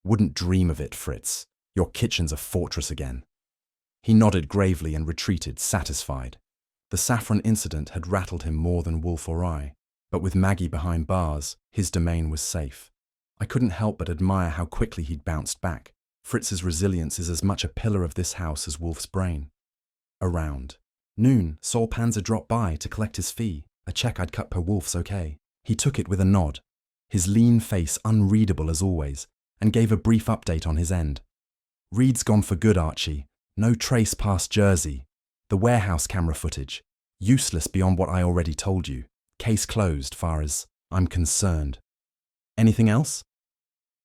"Wouldn't dream of it, Fritz. Your kitchen's a fortress again." He nodded gravely and retreated, satisfied. The saffron incident had rattled him more than Wolfe or I, but with Maggie behind bars, his domain was safe. I couldn't help but admire how quickly he'd bounced back. Fritz's resilience is as much a pillar of this house as Wolfe's brain. Around noon, Sol Panzer dropped by to collect his fee, a check I'd cut per Wolfe's okay. He took it with a nod, his lean face unreadable as always, and gave a brief update on his end. "Reed's gone for good, Archie. No trace past Jersey. The warehouse camera footage. Useless beyond what I already told you. Case closed, far as I'm concerned. Anything else?"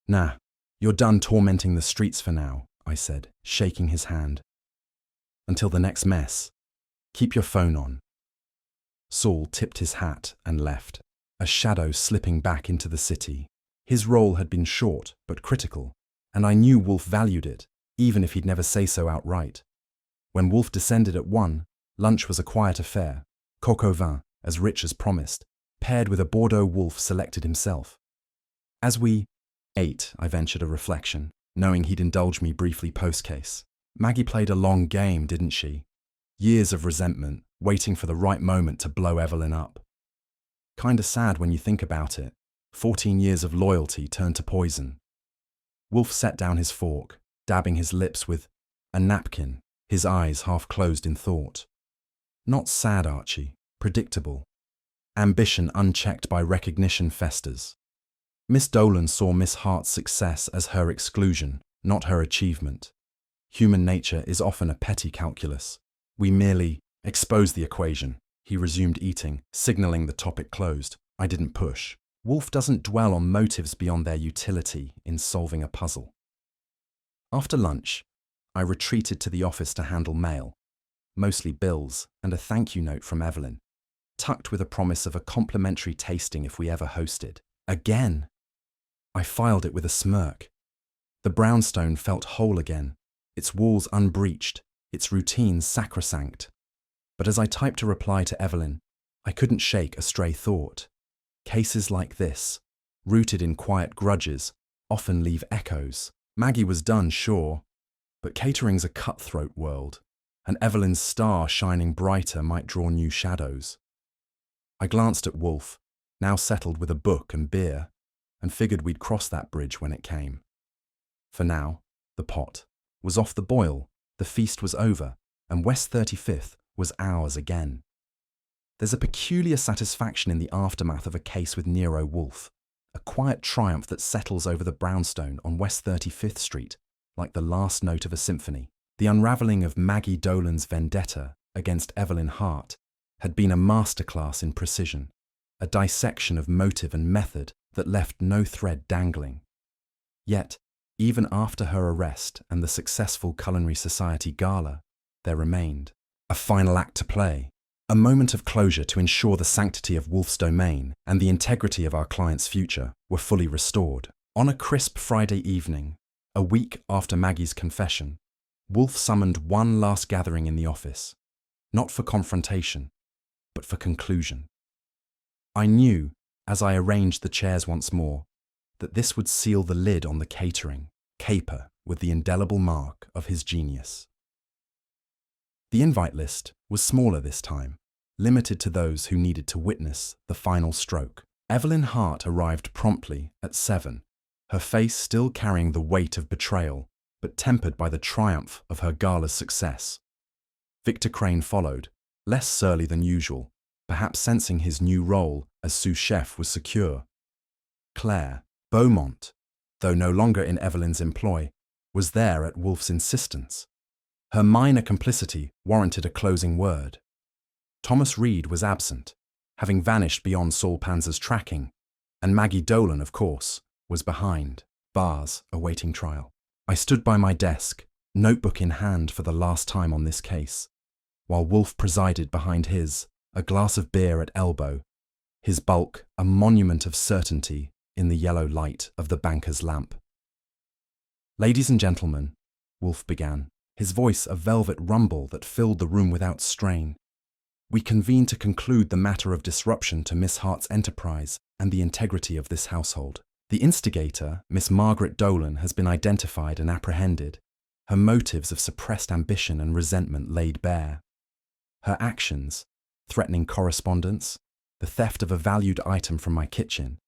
"Nah, you're done tormenting the streets for now," I said, shaking his hand. "Until the next mess. Keep your phone on." Saul tipped his hat and left, a shadow slipping back into the city. His role had been short but critical, and I knew Wolfe valued it, even if he'd never say so outright. When Wolfe descended at 1, lunch was a quiet affair, coq au vin, as rich as promised, paired with a Bordeaux Wolfe selected himself. As we ate, I ventured a reflection, knowing he'd indulge me briefly post-case. Maggie played a long game, didn't she? Years of resentment, waiting for the right moment to blow Evelyn up. Kinda sad when you think about it. 14 years of loyalty turned to poison. Wolfe set down his fork, dabbing his lips with a napkin, his eyes half closed in thought. Not sad, Archie, predictable. Ambition unchecked by recognition festers. Miss Dolan saw Miss Hart's success as her exclusion, not her achievement. Human nature is often a petty calculus. We merely expose the equation. He resumed eating, signaling the topic closed. I didn't push. Wolfe doesn't dwell on motives beyond their utility in solving a puzzle. After lunch, I retreated to the office to handle mail, mostly bills and a thank you note from Evelyn, tucked with a promise of a complimentary tasting if we ever hosted. Again! I filed it with a smirk. The brownstone felt whole again, its walls unbreached, its routines sacrosanct. But as I typed a reply to Evelyn, I couldn't shake a stray thought. Cases like this, rooted in quiet grudges, often leave echoes. Maggie was done, sure, but catering's a cutthroat world, and Evelyn's star shining brighter might draw new shadows. I glanced at Wolfe, now settled with a book and beer, and figured we'd cross that bridge when it came. For now, the pot was off the boil, the feast was over, and West 35th was ours again. There's a peculiar satisfaction in the aftermath of a case with Nero Wolfe, a quiet triumph that settles over the brownstone on West 35th Street, like the last note of a symphony. The unravelling of Maggie Dolan's vendetta against Evelyn Hart had been a masterclass in precision, a dissection of motive and method that left no thread dangling. Yet, even after her arrest and the successful Culinary Society gala, there remained a final act to play, a moment of closure to ensure the sanctity of Wolfe's domain and the integrity of our client's future were fully restored. On a crisp Friday evening, a week after Maggie's confession, Wolfe summoned one last gathering in the office, not for confrontation, but for conclusion. I knew, as I arranged the chairs once more, that this would seal the lid on the catering, caper, with the indelible mark of his genius. The invite list was smaller this time, limited to those who needed to witness the final stroke. Evelyn Hart arrived promptly at 7, her face still carrying the weight of betrayal, but tempered by the triumph of her gala's success. Victor Crane followed, less surly than usual, perhaps sensing his new role as sous chef was secure. Claire Beaumont, though no longer in Evelyn's employ, was there at Wolfe's insistence. Her minor complicity warranted a closing word. Thomas Reed was absent, having vanished beyond Saul Panzer's tracking, and Maggie Dolan, of course, was behind bars awaiting trial. I stood by my desk, notebook in hand for the last time on this case, while Wolfe presided behind his, a glass of beer at elbow, his bulk a monument of certainty in the yellow light of the banker's lamp. "Ladies and gentlemen," Wolfe began, his voice a velvet rumble that filled the room without strain, "we convene to conclude the matter of disruption to Miss Hart's enterprise and the integrity of this household. The instigator, Miss Margaret Dolan, has been identified and apprehended, her motives of suppressed ambition and resentment laid bare. Her actions, threatening correspondence, the theft of a valued item from my kitchen,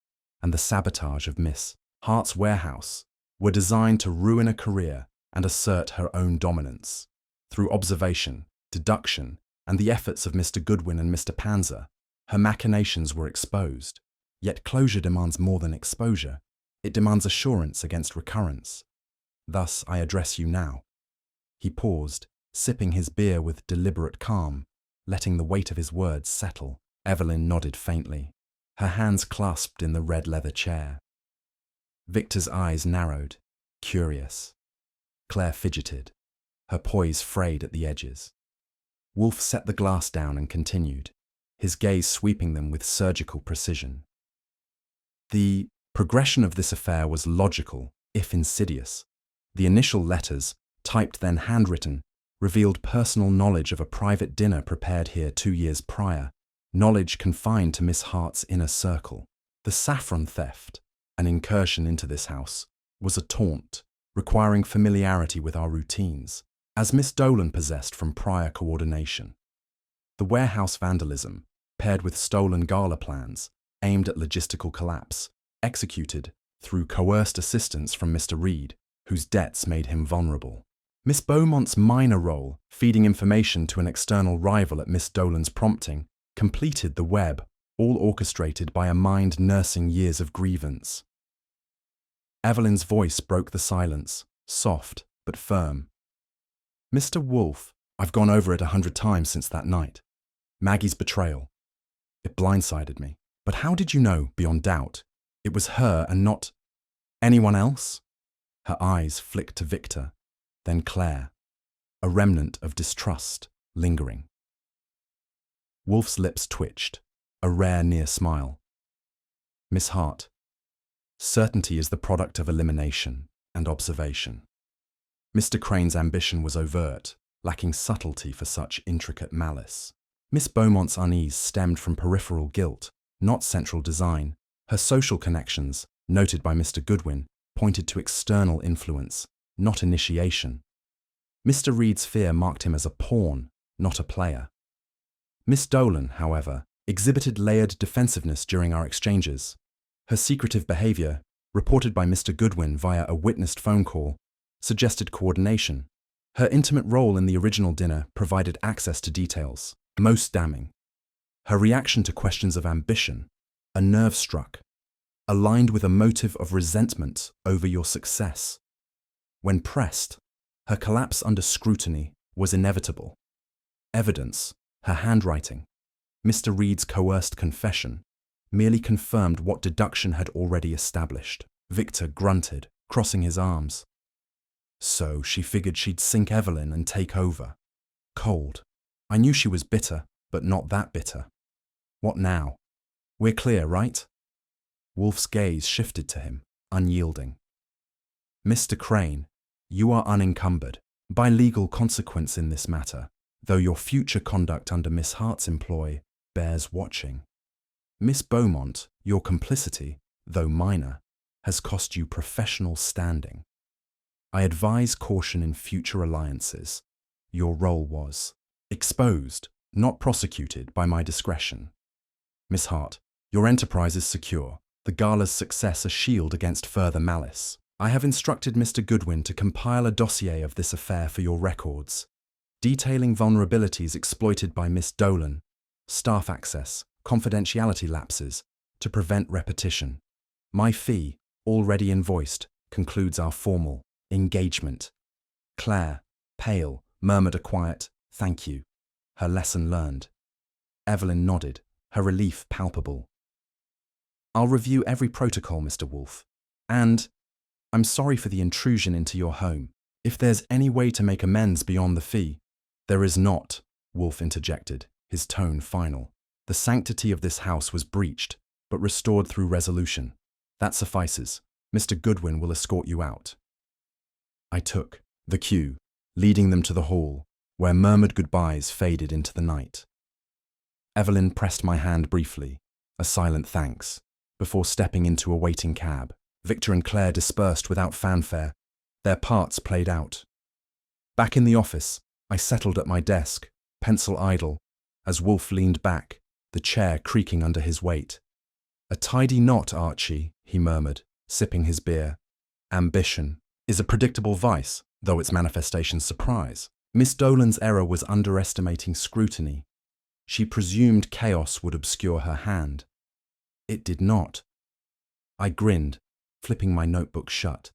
and the sabotage of Miss Hart's warehouse, were designed to ruin a career and assert her own dominance. Through observation, deduction, and the efforts of Mr. Goodwin and Mr. Panzer, her machinations were exposed. Yet closure demands more than exposure. It demands assurance against recurrence. Thus I address you now." He paused, sipping his beer with deliberate calm, letting the weight of his words settle. Evelyn nodded faintly, her hands clasped in the red leather chair. Victor's eyes narrowed, curious. Claire fidgeted, her poise frayed at the edges. Wolfe set the glass down and continued, his gaze sweeping them with surgical precision. "The progression of this affair was logical, if insidious. The initial letters, typed then handwritten, revealed personal knowledge of a private dinner prepared here 2 years prior, knowledge confined to Miss Hart's inner circle. The saffron theft, an incursion into this house, was a taunt, requiring familiarity with our routines, as Miss Dolan possessed from prior coordination. The warehouse vandalism, paired with stolen gala plans, aimed at logistical collapse, executed through coerced assistance from Mr. Reed, whose debts made him vulnerable. Miss Beaumont's minor role, feeding information to an external rival at Miss Dolan's prompting, completed the web, all orchestrated by a mind nursing years of grievance." Evelyn's voice broke the silence, soft but firm. "Mr. Wolfe, I've gone over it 100 times since that night. Maggie's betrayal. It blindsided me. But how did you know, beyond doubt, it was her and not anyone else?" Her eyes flicked to Victor, then Claire, a remnant of distrust lingering. Wolfe's lips twitched, a rare near smile. "Miss Hart, certainty is the product of elimination and observation. Mr. Crane's ambition was overt, lacking subtlety for such intricate malice. Miss Beaumont's unease stemmed from peripheral guilt, not central design. Her social connections, noted by Mr. Goodwin, pointed to external influence, not initiation. Mr. Reed's fear marked him as a pawn, not a player. Miss Dolan, however, exhibited layered defensiveness during our exchanges. Her secretive behavior, reported by Mr. Goodwin via a witnessed phone call, suggested coordination. Her intimate role in the original dinner provided access to details. Most damning, her reaction to questions of ambition, a nerve struck, aligned with a motive of resentment over your success. When pressed, her collapse under scrutiny was inevitable. Evidence, her handwriting, Mr. Reed's coerced confession, merely confirmed what deduction had already established. Victor grunted, crossing his arms. So she figured she'd sink Evelyn and take over. Cold. I knew she was bitter, but not that bitter. What now? We're clear, right? Wolfe's gaze shifted to him, unyielding. Mr. Crane, you are unencumbered by legal consequence in this matter, though your future conduct under Miss Hart's employ bears watching. Miss Beaumont, your complicity, though minor, has cost you professional standing. I advise caution in future alliances. Your role was exposed, not prosecuted by my discretion. Miss Hart, your enterprise is secure, the gala's success a shield against further malice. I have instructed Mr. Goodwin to compile a dossier of this affair for your records, detailing vulnerabilities exploited by Miss Dolan, staff access, confidentiality lapses, to prevent repetition. My fee, already invoiced, concludes our formal engagement. Claire, pale, murmured a quiet, "Thank you." Her lesson learned. Evelyn nodded, her relief palpable. "I'll review every protocol, Mr. Wolfe. And I'm sorry for the intrusion into your home. If there's any way to make amends beyond the fee—" "There is not," Wolfe interjected, his tone final. "The sanctity of this house was breached, but restored through resolution. That suffices. Mr. Goodwin will escort you out." I took the cue, leading them to the hall, where murmured goodbyes faded into the night. Evelyn pressed my hand briefly, a silent thanks, before stepping into a waiting cab. Victor and Claire dispersed without fanfare, their parts played out. Back in the office, I settled at my desk, pencil idle, as Wolfe leaned back, the chair creaking under his weight. "A tidy knot, Archie," he murmured, sipping his beer. "Ambition is a predictable vice, though its manifestations surprise. Miss Dolan's error was underestimating scrutiny. She presumed chaos would obscure her hand. It did not." I grinned, flipping my notebook shut.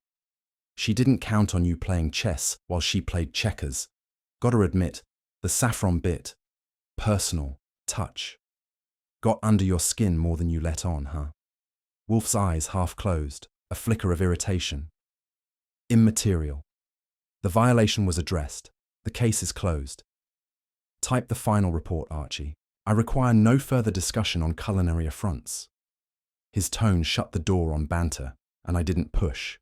"She didn't count on you playing chess while she played checkers. Gotta admit, the saffron bit, personal, touch, got under your skin more than you let on, huh?" Wolfe's eyes half closed, a flicker of irritation. "Immaterial. The violation was addressed. The case is closed. Type the final report, Archie. I require no further discussion on culinary affronts." His tone shut the door on banter, and I didn't push.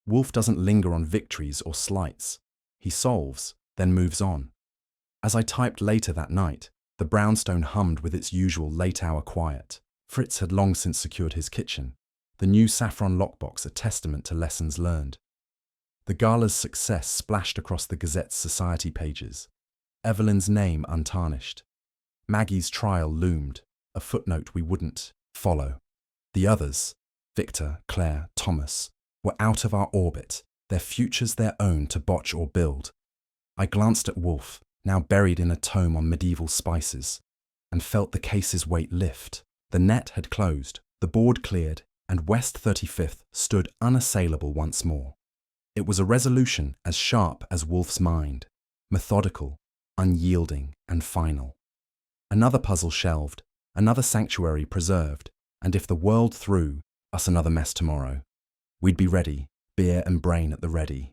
Wolfe doesn't linger on victories or slights. He solves, then moves on. As I typed later that night, the brownstone hummed with its usual late-hour quiet. Fritz had long since secured his kitchen, the new saffron lockbox a testament to lessons learned. The gala's success splashed across the Gazette's society pages, Evelyn's name untarnished. Maggie's trial loomed, a footnote we wouldn't follow. The others, Victor, Claire, Thomas, were out of our orbit, their futures their own to botch or build. I glanced at Wolfe, now buried in a tome on medieval spices, and felt the case's weight lift. The net had closed, the board cleared, and West 35th stood unassailable once more. It was a resolution as sharp as Wolfe's mind, methodical, unyielding, and final. Another puzzle shelved, another sanctuary preserved, and if the world threw us another mess tomorrow, we'd be ready, beer and brain at the ready.